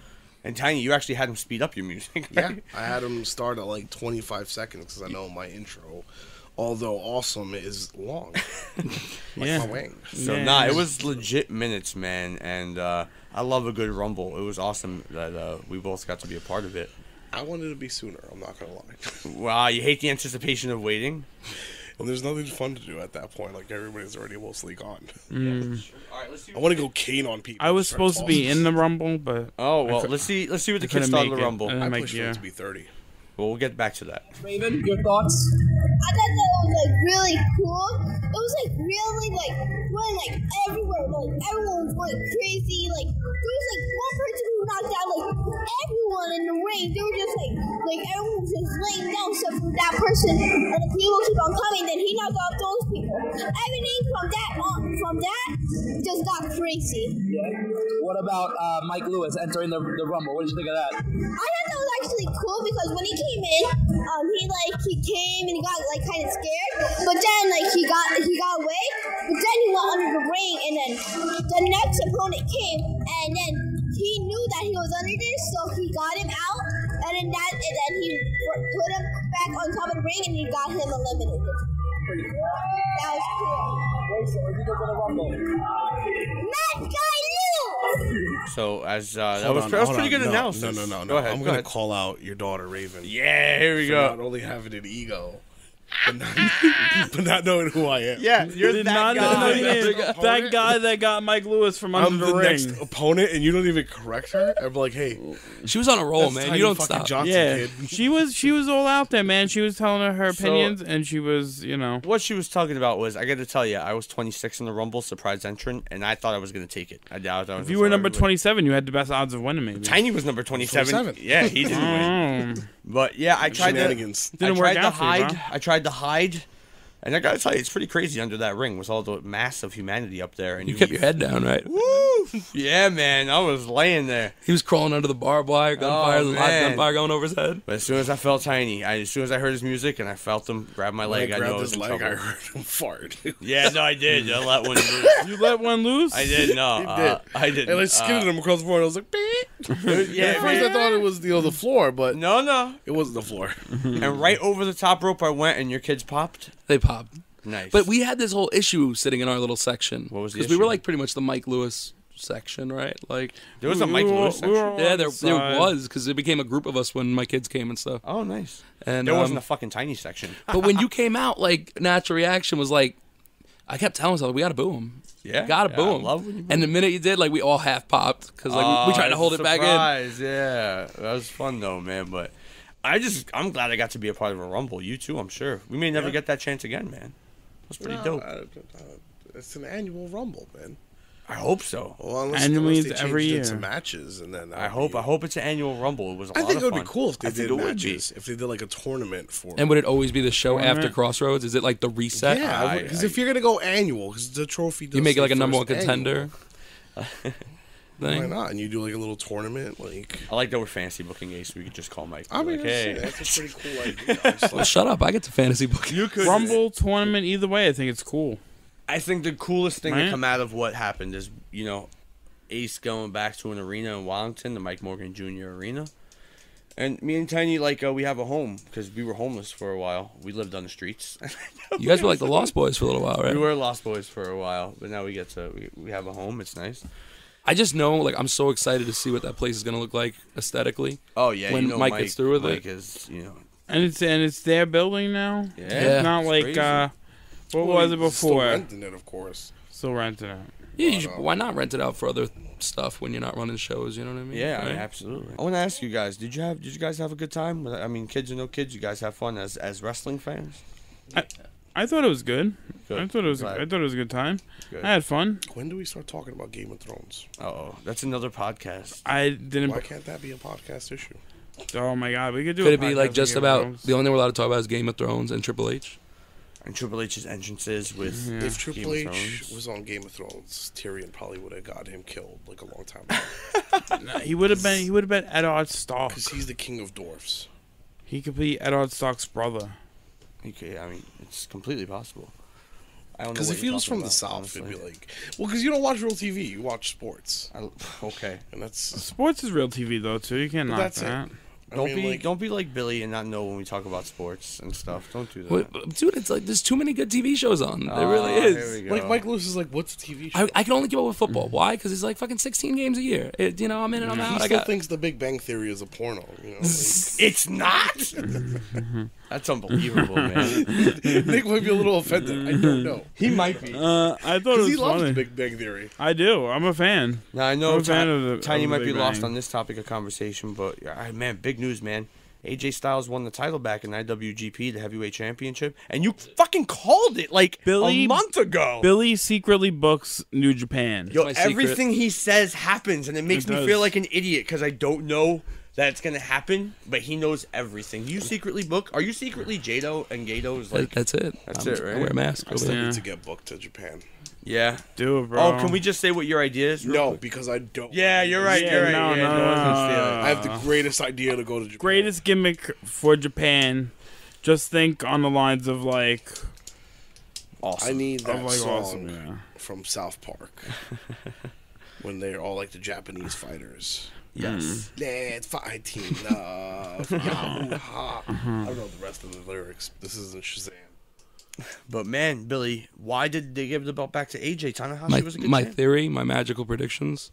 And Tiny, you actually had him speed up your music. Yeah, Right? I had him start at like 25 seconds because I know my intro, although awesome, is long. Like Yeah. my wing. So Yeah. nah, it was legit minutes, man, and I love a good rumble. It was awesome that we both got to be a part of it. I wanted to be sooner, I'm not going to lie. Wow, you hate the anticipation of waiting. And there's nothing fun to do at that point. Like, everybody's already mostly gone. All right, let's see. I want to go cane on people. I was Start supposed to be tossing. in the Rumble, but Oh well, let's see what the I kids couldn't thought of make the it. rumble. I I like, pushed for yeah. it to be 30. Well, we'll get back to that. Raven, your thoughts? I thought that was like really cool. It was like really like really like everywhere. Like everyone was going crazy. Like there was like one person who knocked out like everyone in the ring. They were just like everyone was just laying down except for that person, and the people keep on coming. Then he knocked out those people. Everything from that just got crazy. Yeah. What about Mike Lewis entering the Rumble? What did you think of that? I thought that was actually cool because when he came in, he came and he got like kind of scared, but then like he got away, but then he went under the ring, and then the next opponent came, and then he knew that he was under there, so he got him out, and then he put him back on top of the ring, and he got him eliminated. That was cool. What did you think of the Rumble? Matt Guy knew. So as Hold that was on, pretty good no, analysis. No. Go ahead. I'm go going to ahead. call out your daughter, Raven. Yeah, here we For go. not only having an ego, but not knowing who I am. Yeah, you're did that not guy. know him. Opponent? That guy that got Mike Lewis from I'm under the the ring. next opponent, and you don't even correct her. I'm like, hey, She was on a roll, that's man. Tiny You don't fucking stop. Johnson, Yeah, kid. she was all out there, man. She was telling her opinions, and she was, What she was talking about was, I got to tell you, I was 26 in the Rumble, surprise entrant, and I thought I was going to take it. I doubt I was. if you were number 27, you had the best odds of winning, maybe. Tiny was number 27. 27. Yeah, he didn't win. Oh. But yeah, I tried to. Shenanigans. Didn't I work tried to out for you, hide. huh? I tried to hide, and I gotta tell you, it's pretty crazy under that ring with all the mass of humanity up there. And You kept your head down, right? Woo! Yeah, man, I was laying there. He was crawling under the barbed wire, gunfire, Oh, live man. gunfire going over his head. But as soon as I felt Tiny, as soon as I heard his music and I felt him grab my leg, I knew I grabbed was his in leg. I trouble. heard him fart. Yeah, no, I did. I let one loose. You let one loose? I did. No, He did. I didn't. And I skidded him across the floor, and I was like, beep. Yeah, At first, man. I thought it was the floor, but No. it wasn't the floor. And right over the top rope I went, and your kids popped. They popped. Nice. But we had this whole issue sitting in our little section. What was the Because we were issue? like pretty much the Mike Lewis section, right? Like there was a Mike Lewis section. yeah, there was because it became a group of us when my kids came and stuff. Oh, nice. And There wasn't a fucking Tiny section. but when you came out, like natural reaction was like, I kept telling myself we gotta boo him. Yeah, Gotta yeah, boo I him. love when you boo And the minute you did, like we all half popped because like we tried to hold it back in. Yeah, that was fun though, man. But I'm glad I got to be a part of a Rumble. You too, I'm sure. We may never get that chance again, man. That's pretty dope. It's an annual Rumble, man. I hope so. Well, Annually unless they is every changed it to year. matches, and then I hope it's an annual Rumble. It was a I lot think of it would fun. be cool if they I think did it would matches. If they did like a tournament for. And would it always be the show Tournament? after Crossroads? Is it like the reset? Yeah, because if you're gonna go annual, because the trophy does You make it say like a number one first contender annual, thing. why not? And you do like a little tournament, like. I like that we're fantasy booking Ace. So we could just call Mike. I mean, like, hey, that's a pretty cool idea. I'm just Well, like, shut up! I get to fantasy book. you could. Rumble tournament, either way, I think it's cool. I think the coolest thing to Right? come out of what happened is, Ace going back to an arena in Wellington, the Mike Morgan Jr. Arena. And me and Tiny, we have a home because we were homeless for a while. We lived on the streets. You guys were like the Lost Boys for a little while, right? We were Lost Boys for a while, but now we have a home. It's nice. I just know, like, I'm so excited to see what that place is gonna look like aesthetically. Oh yeah, When Mike gets through with it. Mike is, And it's their building now. yeah, It's not it's like crazy. what well, was it he's still before? renting it, of course. Still renting it. Yeah, why not rent it out for other stuff when you're not running shows? You know what I mean? Yeah, Right? absolutely. I want to ask you guys: Did you guys have a good time? I mean, kids or no kids, you guys have fun as wrestling fans? I thought it was good. Good. I thought it was Glad. a good time. Good. I had fun. When do we start talking about Game of Thrones? Oh, that's another podcast. I didn't. Why can't that be a podcast issue? Oh my god, we could do. Could a it be podcast like on just Game of about Thrones. the only thing we're allowed to talk about is Game of Thrones and Triple H? And Triple H's entrances with Yeah. If Triple Game of H Thrones. was on Game of Thrones, Tyrion probably would have got him killed like a long time ago. Nah, he would have been Eddard Stark. Because he's the king of dwarfs. He could be Eddard Stark's brother. Okay, I mean, it's completely possible. I don't know. Because what if you're he was talking from the about, South, honestly. it'd be like... Well, because you don't watch real TV, you watch sports. Okay. And that's... Sports is real TV though too. You can't But knock that's it. that. Don't be like Billy and not know when we talk about sports and stuff. Don't do that. Wait, dude, it's like there's too many good TV shows on. There really Here is. we go. Like, Mike Lewis is like, what's a TV show? I can only keep up with football. Why? Because it's like fucking 16 games a year. I'm in and I'm He out. I still got thinks The Big Bang Theory is a porno. You know, like, It's not. That's unbelievable, man. Nick might be a little offended. I don't know. He might be. I thought it Because was he loves funny. The Big Bang Theory. I do. I'm a fan. Now I know I'm a fan of the- Tiny of the might be Big lost Bang. on this topic of conversation, but man, big news, man. AJ Styles won the title back in IWGP, the Heavyweight Championship, and you fucking called it like Billy- a month ago. Billy secretly books New Japan. Yo, my secret. everything he says happens, and it makes It me does. feel like an idiot because I don't know that it's gonna happen, but he knows everything. You secretly book? Are you secretly Jado and Gato's like? That's it. That's I'm it, just right? I wear a mask. I over still there. Yeah. need to get booked to Japan. Yeah. Do it, bro. Oh, can we just say what your idea is? real No, quick? because I don't. Yeah, you're right. Yeah, You're right. no, yeah, no, no one's no, gonna steal no, it. I have the greatest idea to go to Japan. Greatest gimmick for Japan. Just think on the lines of like, Awesome. I need that of like song awesome. Yeah. from South Park when they're all like the Japanese fighters. Yes. Let's fight team love. Yah-hoo-ha. I don't know the rest of the lyrics. This isn't Shazam. But man, Billy, why did they give the belt back to AJ? Tanahashi was a good My champ. theory, my magical predictions.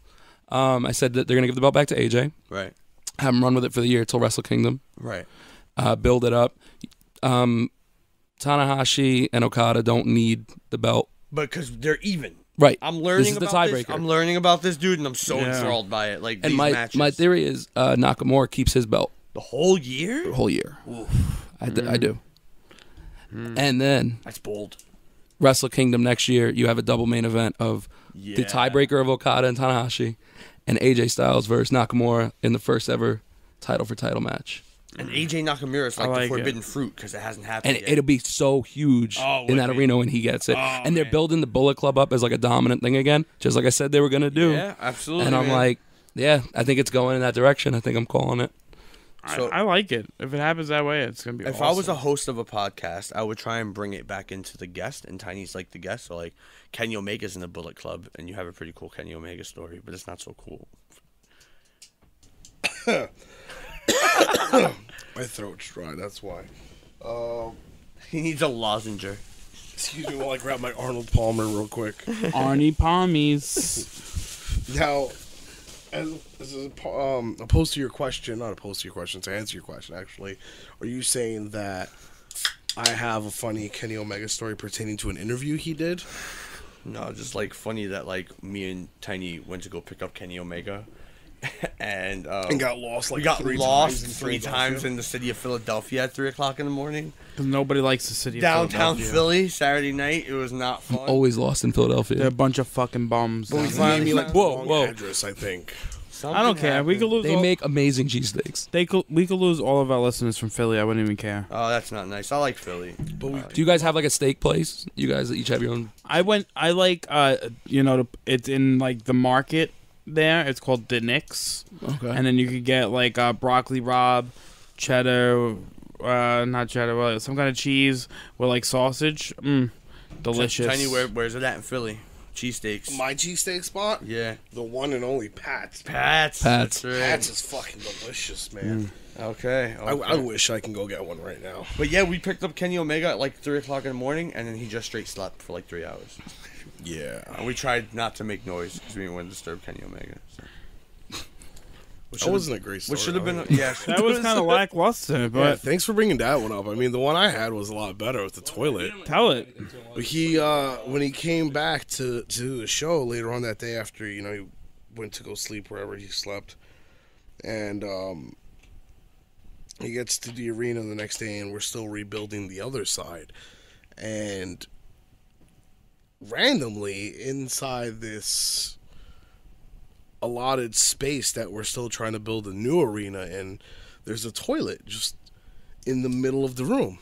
I said that they're gonna give the belt back to AJ. Right. Have him run with it for the year till Wrestle Kingdom. Right. Build it up. Tanahashi and Okada don't need the belt. Because they're even. Right. I'm learning This is the about this. tiebreaker. I'm learning about this dude, and I'm so Yeah. enthralled by it. Like And these my matches. theory is Nakamura keeps his belt the whole year. the whole year. I do. And then That's bold. Wrestle Kingdom next year, you have a double main event of the Yeah. tiebreaker of Okada and Tanahashi, and AJ Styles versus Nakamura in the first ever title for title match. And AJ Nakamura is like, like the it. forbidden fruit because it hasn't happened And yet. it'll be so huge in that arena when he gets it. And they're building the Bullet Club up as like a dominant thing again, just like I said they were going to do. Yeah, absolutely. And I'm like, yeah, I think it's going in that direction. I think I'm calling it. I like it. If it happens that way, it's gonna be. If I was a host of a podcast, I would try and bring it back into the guest, and Tiny's like the guest. So like, Kenny Omega's in the Bullet Club, and you have a pretty cool Kenny Omega story, but it's not so cool. My throat's dry. That's why. He needs a lozenger. Excuse me while I grab my Arnold Palmer real quick. Arnie Palmies. Now, as opposed to your question, not opposed to your question, to answer your question, actually, are you saying that I have a funny Kenny Omega story pertaining to an interview he did? No, just like funny that like me and Tiny went to go pick up Kenny Omega, and got lost. Like we got three lost times 3 times in the city of Philadelphia at 3:00 in the morning. Because nobody likes the city of Downtown Philadelphia. Philly, Saturday night. It was not fun. Always lost in Philadelphia. They're a bunch of fucking bums. But we He finally gave me like Whoa, the whoa. wrong address, I think. I don't care. We could lose. They make amazing cheesesteaks. We could lose all of our listeners from Philly. I wouldn't even care. Oh, that's not nice. I like Philly. But we, Do you guys have like a steak place? You guys each have your own. I like it's in like the market there. It's called the Knicks. Okay. And then you could get like broccoli rabe, cheddar, not cheddar, but some kind of cheese with like sausage. Delicious. Tiny, where's it at in Philly? Cheesesteaks. my cheesesteak spot, Yeah. the one and only Pat's. Pat's. Pat's. That's right. Pat's is fucking delicious, man. Okay. I wish I can go get one right now. But yeah, we picked up Kenny Omega at like 3:00 in the morning, and then he just straight slept for like 3 hours. Yeah. And we tried not to make noise because we didn't want to disturb Kenny Omega. So. That wasn't a great story. Which should have been, though. yeah. That was kind of lackluster, Yeah, but thanks for bringing that one up. I mean, the one I had was a lot better with the toilet. tell it. But he, when he came back to the show later on that day after, he went to go sleep wherever he slept, and he gets to the arena the next day, and we're still rebuilding the other side, and randomly inside this allotted space that we're still trying to build a new arena in, there's a toilet just in the middle of the room.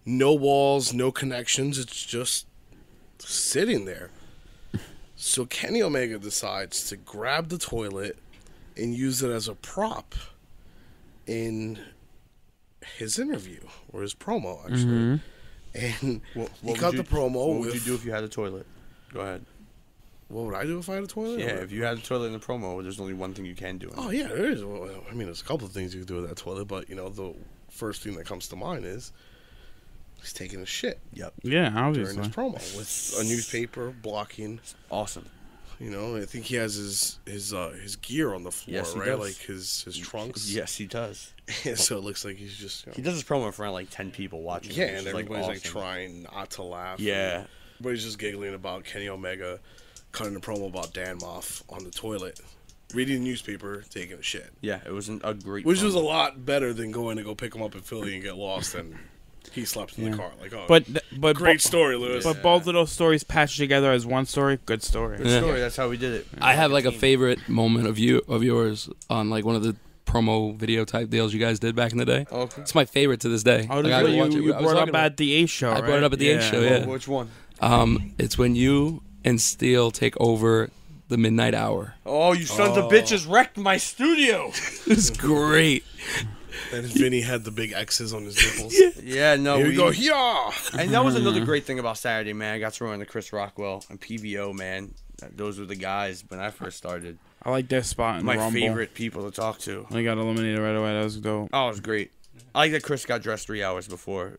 No walls, no connections, it's just sitting there. So Kenny Omega decides to grab the toilet and use it as a prop in his interview, or his promo, actually. And he cut the promo What with... would you do if you had a toilet? Go ahead. What would I do if I had a toilet? Yeah, if you had a toilet in the promo, there's only one thing you can do. Oh, yeah, there is. Well, I mean, there's a couple of things you can do with that toilet, but, the first thing that comes to mind is he's taking a shit Yep. Yeah, during obviously. his promo with a newspaper blocking. Awesome. I think he has his gear on the floor, Yes, he right? does. Like his trunks. Yes, he does. And so it looks like he's just... He does his promo in front of like 10 people watching. yeah, which and is, everybody's like awesome. trying not to laugh. Yeah. Everybody's just giggling about Kenny Omega cutting a promo about Dan Moff on the toilet, reading the newspaper, taking a shit. Yeah, it was a great. Which promo. was a lot better than going to go pick him up in Philly and get lost and he slept in the car. Like, oh, But great story, Lewis. But both of those stories patched together as one story. Good story. Good story. That's how we did it. I have like a favorite moment of yours on like one of the promo video type deals you guys did back in the day. Okay. It's my favorite to this day. Oh, Like, this I is what watch it. you I was brought talking up about- at the A show, I brought it up at the A show, yeah. Which one? It's when you and Steele take over the midnight hour. Oh, you sons of bitches wrecked my studio. It's great. And Vinny had the big X's on his nipples. Yeah, no. Here we go, yeah. And that was another great thing about Saturday, man. I got to run into Chris Rockwell and PVO, man. Those were the guys when I first started. I like their spot in My the Rumble. favorite people to talk to. They got eliminated right away. That was dope. Oh, it was great. I like that Chris got dressed 3 hours before,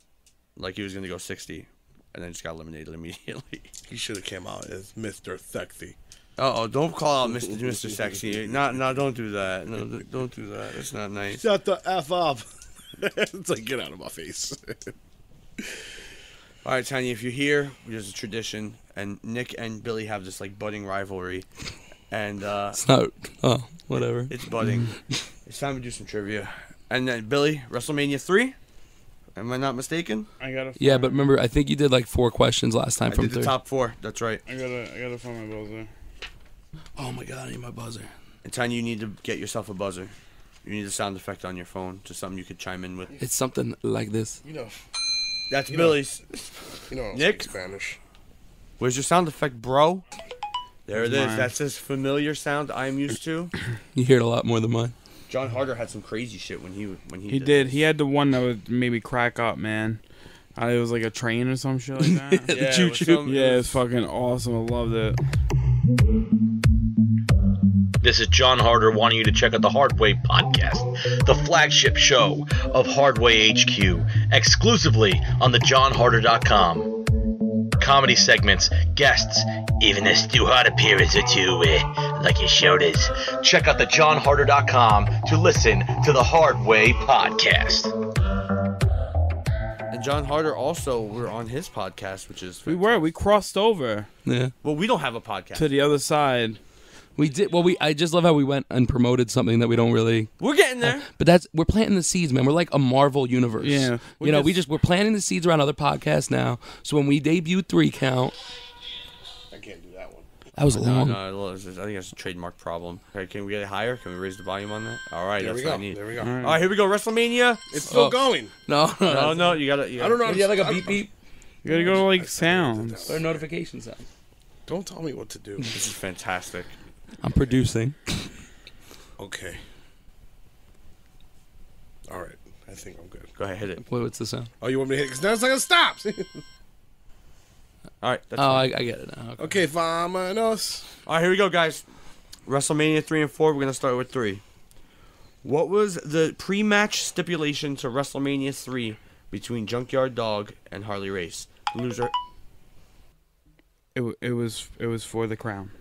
like he was going to go 60, and then just got eliminated immediately. He should have came out as Mr. Sexy. Uh-oh, don't call out Mr. Sexy. No, don't do that. No, don't do that. It's not nice. Shut the F up. It's like, get out of my face. All right, Tanya, if you're here, there's a tradition, and Nick and Billy have this, like, budding rivalry, and It's not. Oh, whatever. it's budding. It's time to do some trivia. And then, Billy, WrestleMania 3? Am I not mistaken? I gotta. Yeah, but remember, I think you did like 4 questions last time I from did the 3. top 4. That's right. I gotta find my buzzer. Oh my god, I need my buzzer. And Tanya, you need to get yourself a buzzer. You need a sound effect on your phone, just something you could chime in with. It's something like this. You know. That's Billy's. You know I don't Nick? speak Spanish. Where's your sound effect, bro? There it is. mine. That's this familiar sound I'm used to. You hear it a lot more than mine. John Harder had some crazy shit when he He did. this. He had the one that would maybe crack up, man. It was like a train or some shit like that. The Yeah, it was choo-choo. some- Yeah, it's fucking awesome. I loved it. This is John Harder wanting you to check out the Hardway Podcast, the flagship show of Hardway HQ, exclusively on thejohnharder.com. Comedy segments, guests, even a Stu Hart appearance or two, like his shoulders. Check out thejohnharder.com to listen to the Hardway Podcast. And John Harder also, we're on his podcast, which is... We crossed over Yeah. Well, we don't have a podcast. to the other side. We did. Well, I just love how we went and promoted something that we don't really. We're getting there. But we're planting the seeds, man. We're like a Marvel universe. Yeah. We're planting the seeds around other podcasts now. So when we debut 3 Count, I can't do that one. that was long. No, I think that's a trademark problem. Okay, can we get it higher? Can we raise the volume on that? All right, There that's we what go. I need. There we go. All right. All right, here we go. WrestleMania. It's still Oh. going. No, No, you gotta. I don't know. Yeah, like a beep beep You gotta go to like sounds. or a notification sound. Don't tell me what to do. This is fantastic. I'm producing. Okay. All right. I think I'm good. Go ahead, hit it. What's the sound? Oh, you want me to hit it? Because now it's not going to stop. All right. That's Oh, fine. I get it now. Okay. Okay, vámonos. All right, here we go, guys. WrestleMania 3 and 4. We're gonna start with 3. What was the pre-match stipulation to WrestleMania 3 between Junkyard Dog and Harley Race? The loser. It was for the crown.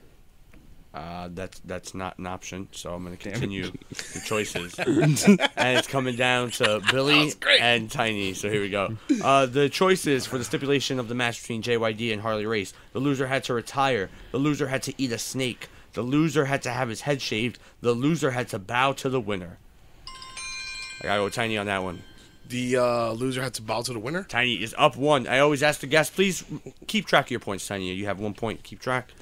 That's not an option, so I'm going to continue the choices. And it's coming down to Billy and Tiny, so here we go. The choices for the stipulation of the match between JYD and Harley Race. The loser had to retire. The loser had to eat a snake. The loser had to have his head shaved. The loser had to bow to the winner. I gotta go with Tiny on that one. The loser had to bow to the winner. Tiny is up 1. I always ask the guests, please keep track of your points, Tiny. You have 1 point. Keep track.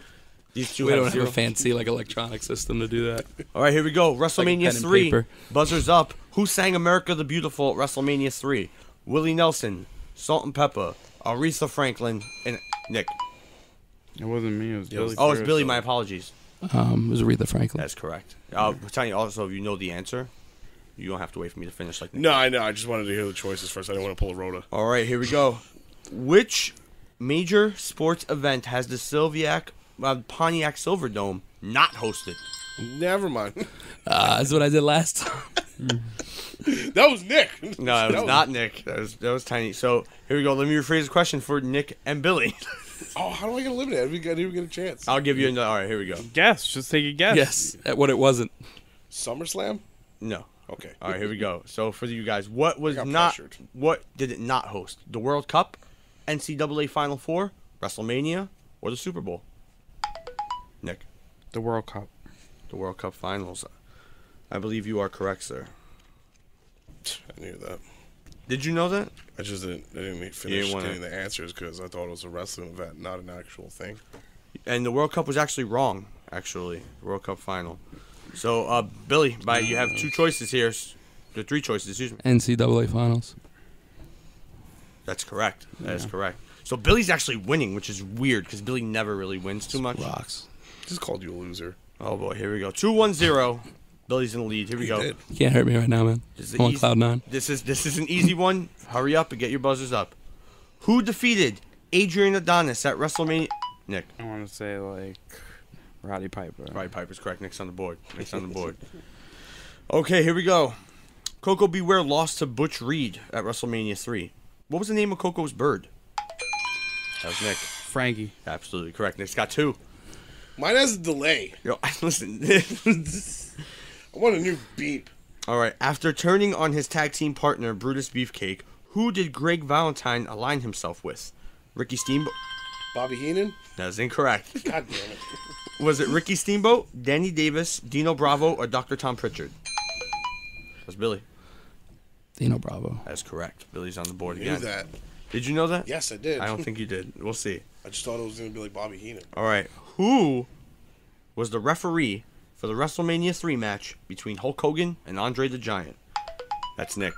These two We have don't 0. have a fancy electronic system to do that. All right, here we go. WrestleMania pen and 3. paper. Buzzers up. Who sang America the Beautiful at WrestleMania 3? Willie Nelson, Salt and Pepper, Aretha Franklin, and Nick. It wasn't me. It was Billy. Oh, it's first. Billy. My apologies. It was Aretha Franklin. That's correct. Tiny, also, if you know the answer, you don't have to wait for me to finish like that. No, I know. I just wanted to hear the choices first. I didn't want to pull a Rhoda. All right, here we go. Which major sports event has the Pontiac Silverdome not hosted? Never mind. That's what I did last time. That was Nick. No, it was not Nick. That was Tiny. So here we go. Let me rephrase the question for Nick and Billy. Oh, how do I get eliminated? We didn't even get a chance. I'll give you another. All right, here we go. Guess. Just take a guess. Yes, at what it wasn't. SummerSlam? No. Okay. All right, here we go. So for you guys, what was got not? pressured. What did it not host? The World Cup, NCAA Final Four, WrestleMania, or the Super Bowl? Nick, The World Cup. the World Cup Finals. I believe you are correct, sir. I knew that. Did you know that? I didn't finish didn't wanna- getting the answers because I thought it was a wrestling event, not an actual thing. And the World Cup was actually wrong. Actually, the World Cup Final. So, Billy, you have 2 choices here. There are 3 choices. Excuse me. NCAA Finals. That's correct. That is correct. So Billy's actually winning, which is weird because Billy never really wins too much. Rocks. Just called you a loser. Oh boy, here we go. 2-1-0. Billy's in the lead. Here we go. did. You can't hurt me right now, man. This is I'm on easy- cloud 9. This is an easy one. Hurry up and get your buzzers up. Who defeated Adrian Adonis at WrestleMania? Nick. I want to say like Roddy Piper. Right, Piper's correct. Nick's on the board. Nick's on the board. Okay, here we go. Coco Beware lost to Butch Reed at WrestleMania 3. What was the name of Coco's bird? That was Nick. Frankie. Absolutely correct. Nick's got 2. Mine has a delay. Yo, listen. I want a new beep. All right. After turning on his tag team partner, Brutus Beefcake, who did Greg Valentine align himself with? Ricky Steamboat? Bobby Heenan? That is incorrect. God damn it. Was it Ricky Steamboat, Danny Davis, Dino Bravo, or Dr. Tom Pritchard? That's Billy. Dino Bravo. That's correct. Billy's on the board I again. knew that. Did you know that? Yes, I did. I don't think you did. We'll see. I just thought it was going to be like Bobby Heenan. All right. Who was the referee for the WrestleMania 3 match between Hulk Hogan and Andre the Giant? That's Nick.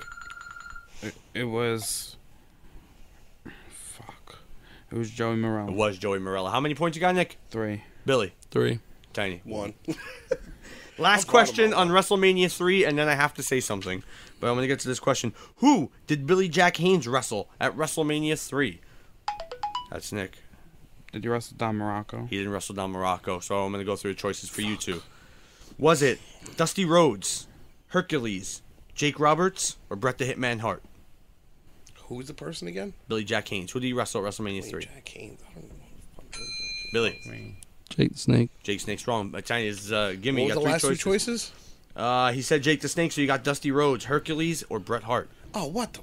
It was... Fuck. It was Joey Morello. It was Joey Morello. How many points you got, Nick? 3. Billy. 3. Tiny. 1. Last question on WrestleMania 3, and then I have to say something. But I'm going to get to this question. Who did Billy Jack Haynes wrestle at WrestleMania 3? That's Nick. Did you wrestle Don Morocco? He didn't wrestle Don Morocco, so I'm going to go through the choices for you two. Was it Dusty Rhodes, Hercules, Jake Roberts, or Bret the Hitman Hart? Who's the person again? Billy Jack Haynes. Who did he wrestle at WrestleMania 3? Jack Haynes. I don't know. Billy. Jake the Snake. Jake Snake's wrong. Tiny is gimme. What was You the got last 3 two choices? He said Jake the Snake, so you got Dusty Rhodes, Hercules, or Bret Hart. Oh, what the...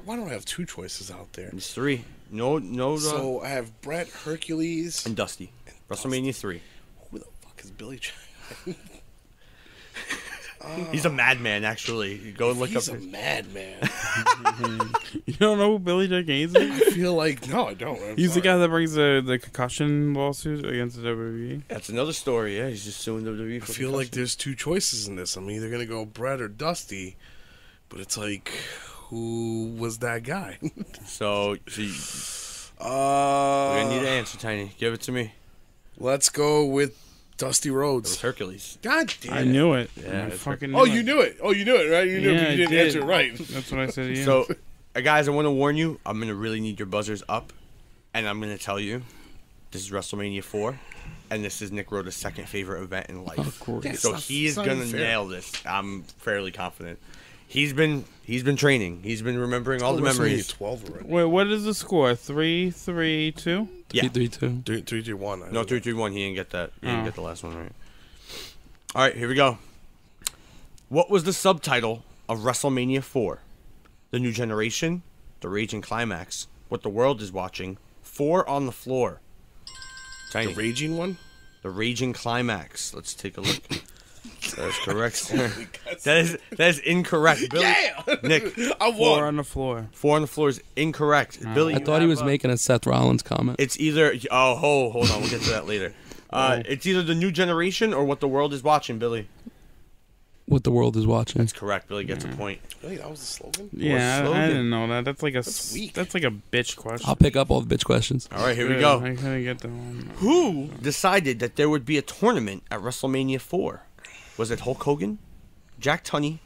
Why don't I have 2 choices out there? It's 3. No. So I have Bret, Hercules, And Dusty. WrestleMania 3. Who the fuck is Billy Jack? He's a madman, actually. You go look He's up. a madman. You don't know who Billy Jack Haynes is? I feel like... No, I don't. I'm He's the sorry. guy that brings the concussion lawsuit against the WWE. That's another story. Yeah, he's just suing WWE. I For feel like there's 2 choices in this. I'm either going to go Bret or Dusty, but it's like, who was that guy? So we're gonna need an answer, Tiny. Give it to me. Let's go with Dusty It was Rhodes. Hercules. God damn. I knew it. Yeah, I it's fucking Oh, knew you it. knew it. Oh, you knew it, right? You knew it, Yeah, but you I didn't did. answer it right. That's what I said to you. So, guys, I want to warn you. I'm gonna really need your buzzers up, and I'm gonna tell you, this is WrestleMania 4, and this is Nick Rota's second favorite event in life. Of course. Yeah, So it's he's not gonna even fair. nail this. I'm fairly confident. He's been training. He's been remembering all the memories. 12 already. Wait, what is the score? 3-3-2? Yeah. 3-2. 3-3-1. No, 3-3-1. He didn't get that. He didn't Oh. get the last one right. All right, here we go. What was the subtitle of WrestleMania 4? The New Generation, The Raging Climax, What the World is Watching, 4 on the Floor. Tiny. The raging one? The Raging Climax. Let's take a look. That is correct, sir. That is incorrect. Billy, Yeah! Nick, I 4 won. on the floor. 4 on the floor is incorrect. Billy, I you thought he have, was making a Seth Rollins comment. It's either hold on, we'll get to that later. It's either The New Generation or What the World is Watching, Billy. What the world is watching. That's correct. Billy gets a point. Really, that was the slogan? Yeah, slogan. I didn't know that. That's like a weak. That's like a bitch question. I'll pick up all the bitch questions. All right, here we Good. go. I couldn't get that one. Who decided that there would be a tournament at WrestleMania 4? Was it Hulk Hogan, Jack Tunney?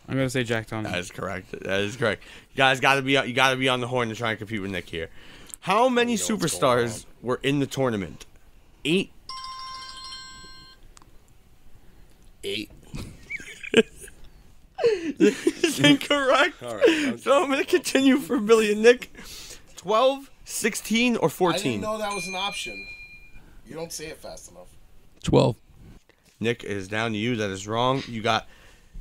I'm gonna say Jack Tunney. That is correct. That is correct. You guys got to be on the horn to try and compete with Nick here. How many what's going superstars were in the tournament? 8. 8. This is incorrect. All right. So I'm going to continue for Billy and Nick. 12, 16, or I 14? didn't know that was an option. You don't say it fast enough. 12. Nick, it is down to you. That is wrong. You got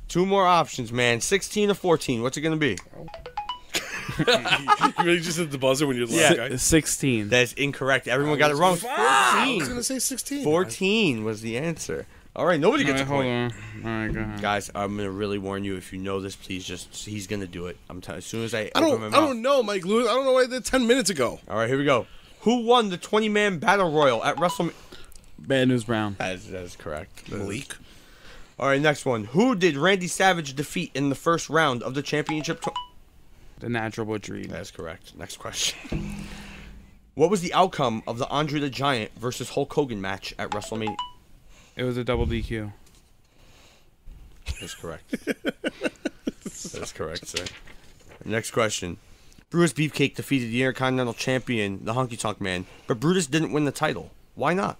2 more options, man. 16 or 14. What's it going to be? You really just hit the buzzer when you're the last guy? 16. That is incorrect. Everyone got it wrong. I was 14. going to say 16. 14 was the answer. All right, nobody gets a Hold point. on. All right, go ahead. Guys, I'm gonna really warn you. If you know this, please he's gonna do it. As soon as I I open my mouth. don't know, Mike Lewis. I don't know why I did 10 minutes ago. All right, here we go. Who won the 20-man battle royal at WrestleMania? Bad News Brown. That is correct. Malik. All right, next one. Who did Randy Savage defeat in the first round of the championship? The Natural Butch Reed. That is correct. Next question. What was the outcome of the Andre the Giant versus Hulk Hogan match at WrestleMania? It was a double DQ. That's correct. That's correct, sir. Next question. Brutus Beefcake defeated the Intercontinental Champion, the Honky Tonk Man, but Brutus didn't win the title. Why not?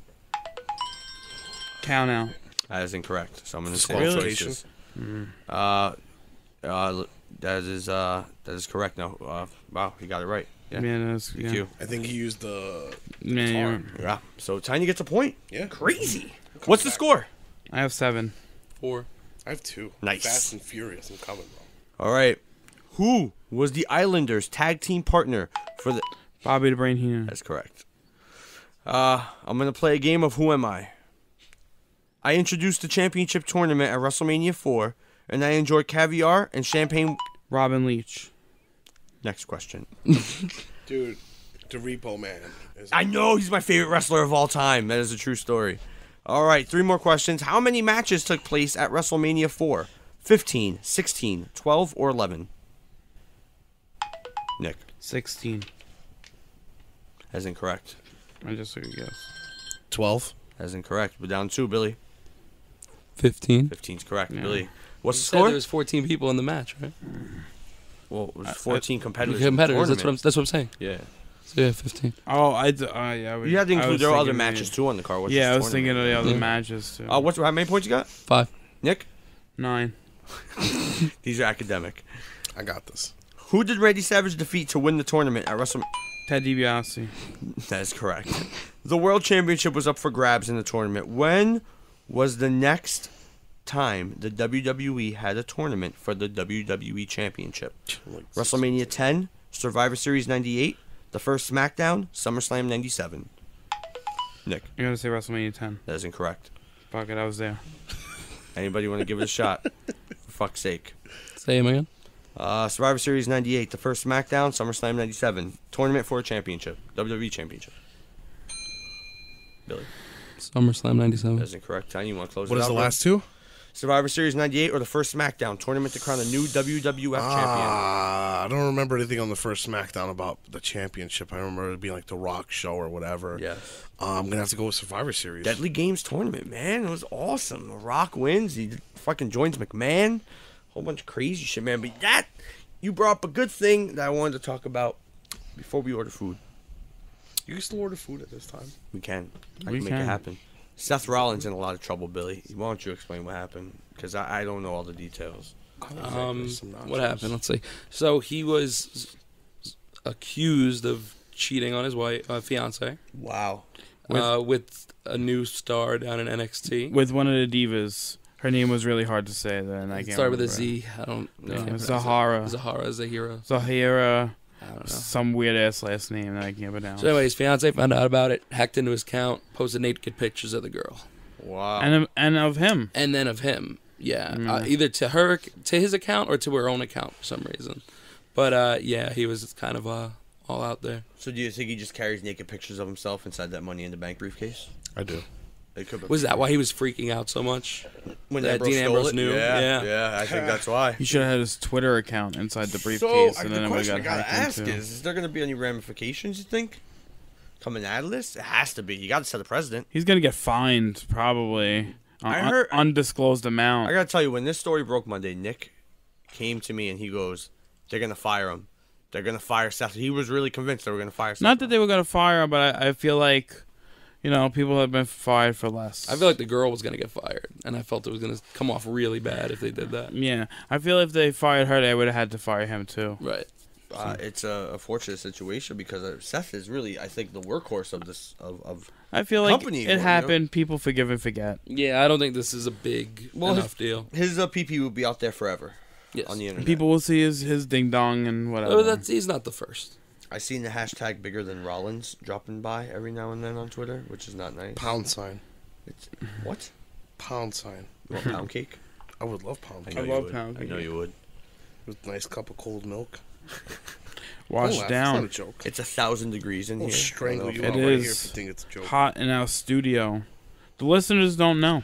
Count out. That is incorrect. So I'm going to say Disqualification. choices. That is correct. Now, wow, you got it right. Yeah. Yeah, You. I think he used the Yeah, guitar. you're- Yeah. So Tiny gets a point. Yeah. Crazy. What's the score? I have 7. 4. I have 2. Nice. Fast and Furious. I'm coming, bro. All right. Who was the Islanders' tag team partner for the? Bobby the Brain Heenan. That's correct. I'm gonna play a game of Who Am I? I introduced the championship tournament at WrestleMania 4, and I enjoyed caviar and champagne. Robin Leach. Next question. Dude, the Repo Man. I know he's my favorite wrestler of all time. That is a true story. All right, 3 more questions. How many matches took place at WrestleMania 4? 15, 16, 12, or 11? Nick. 16. That is incorrect. I just took a guess. 12. That is incorrect. We're down 2, Billy. 15. 15 is correct. Yeah. Billy. What's the Said score? there was 14 people in the match, right? Well, it was 14 competitors. in the Competitors. That's tournament. what I'm saying. Yeah. So yeah, 15. Oh, yeah. You had to include their other matches, too, on the card. Yeah, I was thinking of the other matches, too. How many points you got? 5. Nick? 9. These are academic. I got this. Who did Randy Savage defeat to win the tournament at WrestleMania? Ted DiBiase. That is correct. The World Championship was up for grabs in the tournament. When was the next time the WWE had a tournament for the WWE Championship? WrestleMania 10, Survivor Series 98, the first SmackDown, SummerSlam 97. Nick. You're going to say WrestleMania 10. That is incorrect. Fuck it, I was there. Anybody want to give it a shot? For fuck's sake. Say him again. Survivor Series 98, the first SmackDown, SummerSlam 97. Tournament for a championship. WWE Championship. Billy. SummerSlam 97. That's incorrect. Tiny, you want to close What it is out? the bro? last 2? Survivor Series 98 or the first SmackDown. Tournament to crown a new WWF champion. I don't remember anything on the first SmackDown about the championship. I remember it being like the Rock show or whatever. Yeah. I'm going to have to go with Survivor Series. Deadly Games tournament, man. It was awesome. The Rock wins. He fucking joins McMahon. Whole bunch of crazy shit, man. But that, you brought up a good thing that I wanted to talk about before we order food. You can still order food at this time. We can. I We can make it can. happen. Seth Rollins in a lot of trouble, Billy. Why don't you explain what happened? Because I don't know all the details. What happened? Let's see. So he was accused of cheating on his wife, fiance, Wow. with a new star down in NXT. With one of the divas. Her name was really hard to say then. I It can't started with a remember. Z. I don't know. Yeah, Zahara. Zahara Zahira. Zahira. I don't know. Some weird ass last name that I can't pronounce. So, anyways, fiance found out about it, hacked into his account, posted naked pictures of the girl, Wow. And of him. and then of him. Yeah, either to his account or to her own account for some reason. But yeah, he was kind of all out there. So do you think he just carries naked pictures of himself inside that Money in the Bank briefcase? I do. It could be. Was that why he was freaking out so much? when that Ambrose Dean stole Ambrose it? knew? Yeah, Yeah. I think that's why. He should have had his Twitter account inside the So briefcase, and then the it would question I have gotta got hacked ask into. is there going to be any ramifications? You think coming out of this? It has to be. You got to set the president. He's gonna get fined probably. I heard- undisclosed amount. I got to tell you, when this story broke Monday, Nick came to me and he goes, "They're going to fire him. They're going to fire Seth." He was really convinced they were going to fire Seth. Not that they were gonna fire him, but I feel like, people have been fired for less. I feel like the girl was gonna get fired, and I felt it was gonna come off really bad if they did that. Yeah, I feel if they fired her, they would have had to fire him too. Right. It's a fortunate situation because Seth is really, I think, the workhorse of this of I feel like Company, it happened. People forgive and forget. Yeah, I don't think this is a big enough deal. his PP will be out there forever. Yes. On the internet. People will see his ding dong and whatever. Oh, he's not the first. I seen the hashtag bigger than Rollins dropping by every now and then on Twitter, which is not nice. Pound sign. It's, what? Pound sign. You want pound cake? I would love pound I cake. know I you love would. pound I know cake. you would. With a nice cup of cold milk. Wash Don't laugh, down. It's not a joke. It's 1,000 degrees in I'll here. strangle you It out right here if you is think it's a joke. hot in our studio. The listeners don't know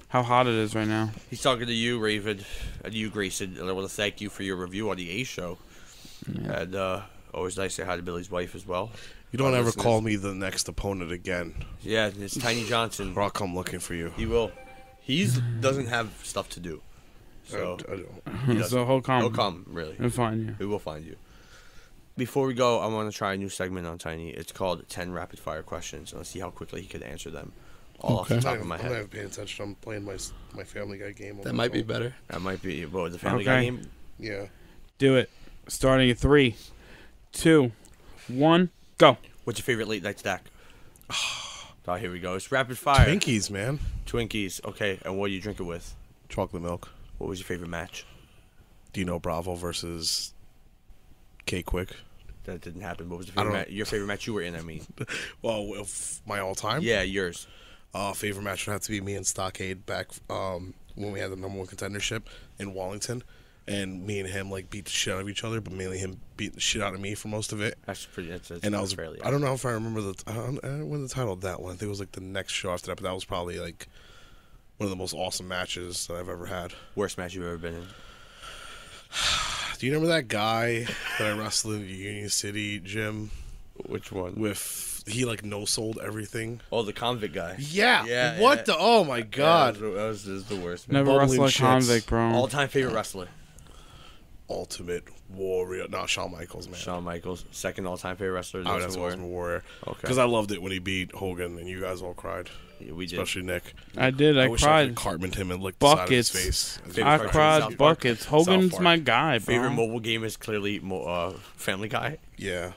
how hot it is right now. He's talking to you, Raven, and you, Grayson. And I want to thank you for your review on the A show. Yeah. And always nice to say hi to Billy's wife as well. You don't Our ever listeners. call me the next opponent again, Yeah, it's Tiny Johnson. or I'll come looking for you. He will. He doesn't have stuff to do. So I don't. he doesn't. So he'll come. He'll come, really. and find you. We will find you. Before we go, I want to try a new segment on Tiny. It's called 10 Rapid Fire Questions, and let's see how quickly he could answer them. All off the Okay. top I'm of my not even head. paying attention. I'm playing my Family Guy game. on That my might be phone. better. That might be, the Family Guy Okay. game. Yeah. Do it. Starting at 3, 2, 1, go. What's your favorite late night snack? Oh, here we go. It's rapid fire. Twinkies, man. Twinkies. Okay, and what do you drink it with? Chocolate milk. What was your favorite match? Dino Bravo versus K Quick. That didn't happen. What was the I favorite don't match? Your favorite match you were in, I mean. Well, my all time. Yeah, yours. Favorite match would have to be me and Stockade back when we had the #1 contendership in Wallington. and me and him like beat the shit out of each other, but mainly him beating the shit out of me for most of it. That's pretty. That's And I was fairly. I don't know if I remember I don't win the title of that one. I think it was like the next show after that, but that was probably like one of the most awesome matches that I've ever had. Worst match you've ever been in. Do you remember that guy that I wrestled in the Union City gym? Which one? He like no-sold everything. Oh, the convict guy. Yeah. What the? Oh my god. That was the worst. Man. Never Bubbling wrestled a convict, shits. bro. All-time favorite wrestler. Ultimate Warrior. No, Shawn Michaels, man. Shawn Michaels. Second all-time favorite wrestler. Oh, that's Ultimate Warrior. Okay. Because I loved it when he beat Hogan, and you guys all cried. Yeah, we did. Especially Nick. I did. I wish I cried. could Cartman him and lick the side of his Buckets. face. Favorite I cartoon, cried South Park. buckets. South Hogan's Park. my guy, bro. Favorite mobile game is clearly Family Guy. Yeah.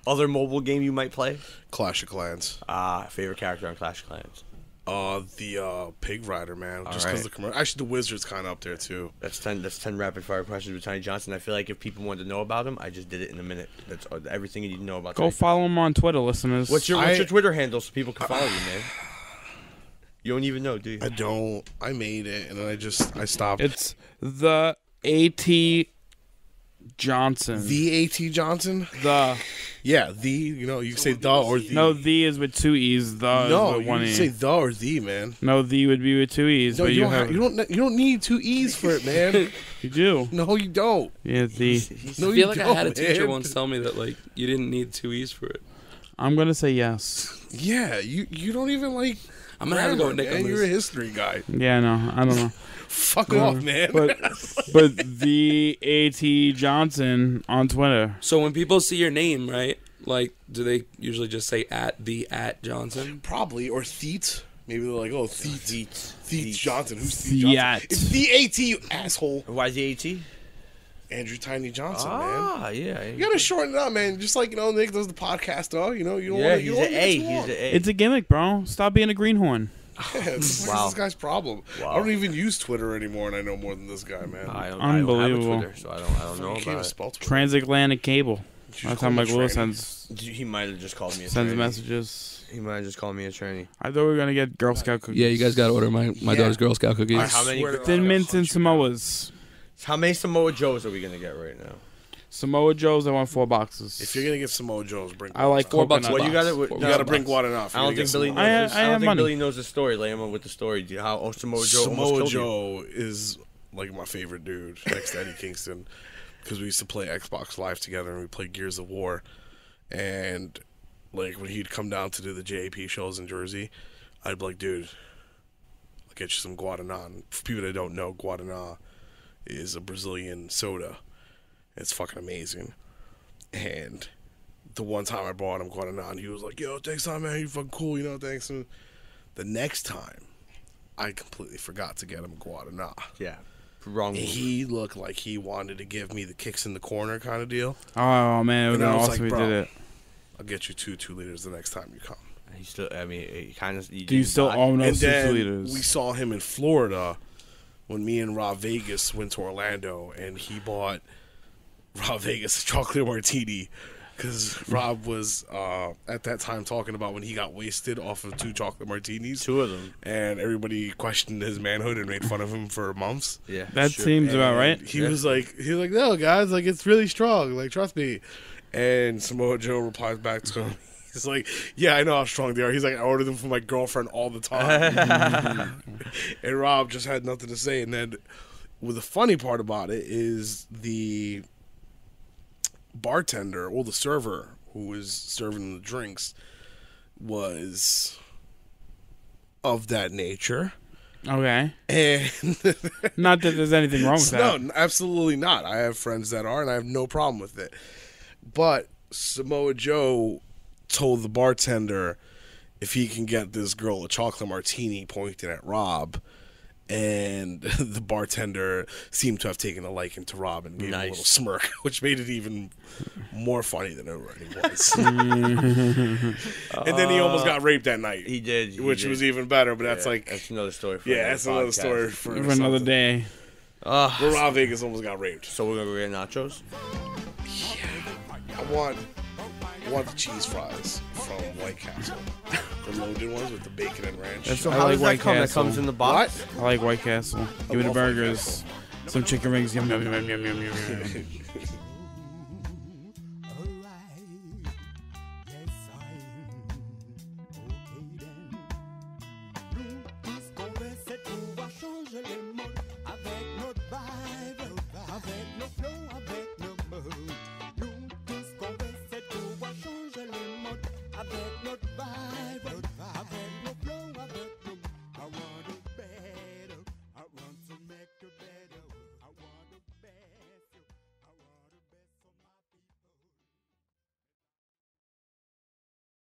Other mobile game you might play? Clash of Clans. Favorite character on Clash of Clans? The Pig Rider, man. Just right. because the commercial. Actually, the Wizard's kind of up there too. That's 10 rapid fire questions with Tiny Johnson. I feel like if people wanted to know about him, I just did it in a minute. That's everything you need to know about. Go Tiny. follow him on Twitter, listeners. What's your Twitter handle so people can follow you, man? You don't even know, do you? I don't. I made it, and then I stopped. It's the A.T. Johnson. The A.T. Johnson? The. Yeah, the. You know, you can say the or the. No, the is with two E's. The No, is with you one can E. say the or the, man. No, the would be with two E's. No, but you have. don't need two E's for it, man. You do. No, you don't. Yeah, the. No, I you feel like don't, I had a teacher man. once tell me that like you didn't need two E's for it. I'm gonna say yes. Yeah, you don't even like. I'm gonna have to go with Nick man. on You're a this. history guy. Yeah, no, I don't know. Fuck off, man. But the A.T. Johnson on Twitter. So when people see your name, right? Like, do they usually just say @@Johnson? Probably or Theet. Maybe they're like, oh, Theet Johnson. Who's Theet Theat. Johnson? It's the A.T. You asshole. Why is the AT? Andrew Tiny Johnson, man. Yeah. You gotta shorten it up, man. Just like Nick does the podcast, though. You know, you don't Yeah, want he's to. an A. He's an A. It's a gimmick, bro. Stop being a greenhorn. Wow. This guy's problem. Wow. I don't even use Twitter anymore, and I know more than this guy, man. I don't Unbelievable. have a Twitter, so I don't know You can't about even it. spell Twitter. Transatlantic cable. You That's call how him a Mike Lewis tranny. sends He might have just called me a sends tranny. messages. He might have just called me a tranny. I thought we were gonna get Girl Scout cookies. Yeah, you guys gotta order my daughter's Girl Scout cookies. All right, how many? Thin mints and Samoas. How many Samoa Joes are we gonna get right now? Samoa Joe's. I want 4 boxes. If you're gonna get Samoa Joe's, bring. I like $4 coconut. a Well, you box. gotta. You gotta bring Guadana. I don't think Billy knows. I this. I have don't think money. Billy knows the story. Lay him up with the story. How Samoa Joe almost Samoa killed you. Joe is like my favorite dude next to Eddie Kingston because we used to play Xbox Live together and we played Gears of War, and like when he'd come down to do the JAP shows in Jersey, I'd be like, dude, I'll get you some Guadana. And for people that don't know, Guadana is a Brazilian soda. It's fucking amazing. And the one time I brought him Guadana, and he was like, yo, thanks, man, you fucking cool, you know, thanks. And the next time, I completely forgot to get him Guadana. Yeah. Wrong. And he looked like he wanted to give me the kicks in the corner kind of deal. Oh man, it would And have I been was awesome like, if we bro, did it. I'll get you 2 liters the next time you come. He still. I mean, he kind of. Do you still own And those then 6 liters? we saw him in Florida when me and Rob Vegas went to Orlando, and he bought Rob Vegas a chocolate martini because Rob was at that time talking about when he got wasted off of 2 chocolate martinis. 2 of them. And everybody questioned his manhood and made fun of him for months. Yeah. That sure. seems about right. He was like, no, guys, like it's really strong. Like, trust me. And Samoa Joe replies back to him. He's like, yeah, I know how strong they are. He's like, I order them for my girlfriend all the time. And Rob just had nothing to say. And then, well, the funny part about it is the bartender, or the server who was serving the drinks, was of that nature. Okay. And Not that there's anything wrong with that. no, absolutely not. I have friends that are, and I have no problem with it. But Samoa Joe told the bartender if he can get this girl a chocolate martini, pointing at Rob, and the bartender seemed to have taken a liking to Rob and gave him a little smirk, which made it even more funny than it already was. And then he almost got raped that night. He did. Which was even better, but that's like... That's another story for that's another story For another day. Where Rob Vegas almost got raped. So we're gonna go get nachos. I want the cheese fries from White Castle. The loaded ones with the bacon and ranch. That's So I how like does White that come? That Castle. comes in the box. What? I like White Castle. Give me the love White burgers. Some chicken rings. Yum, yum, yum, yum, yum, yum, yum. Avec notre vibe, avec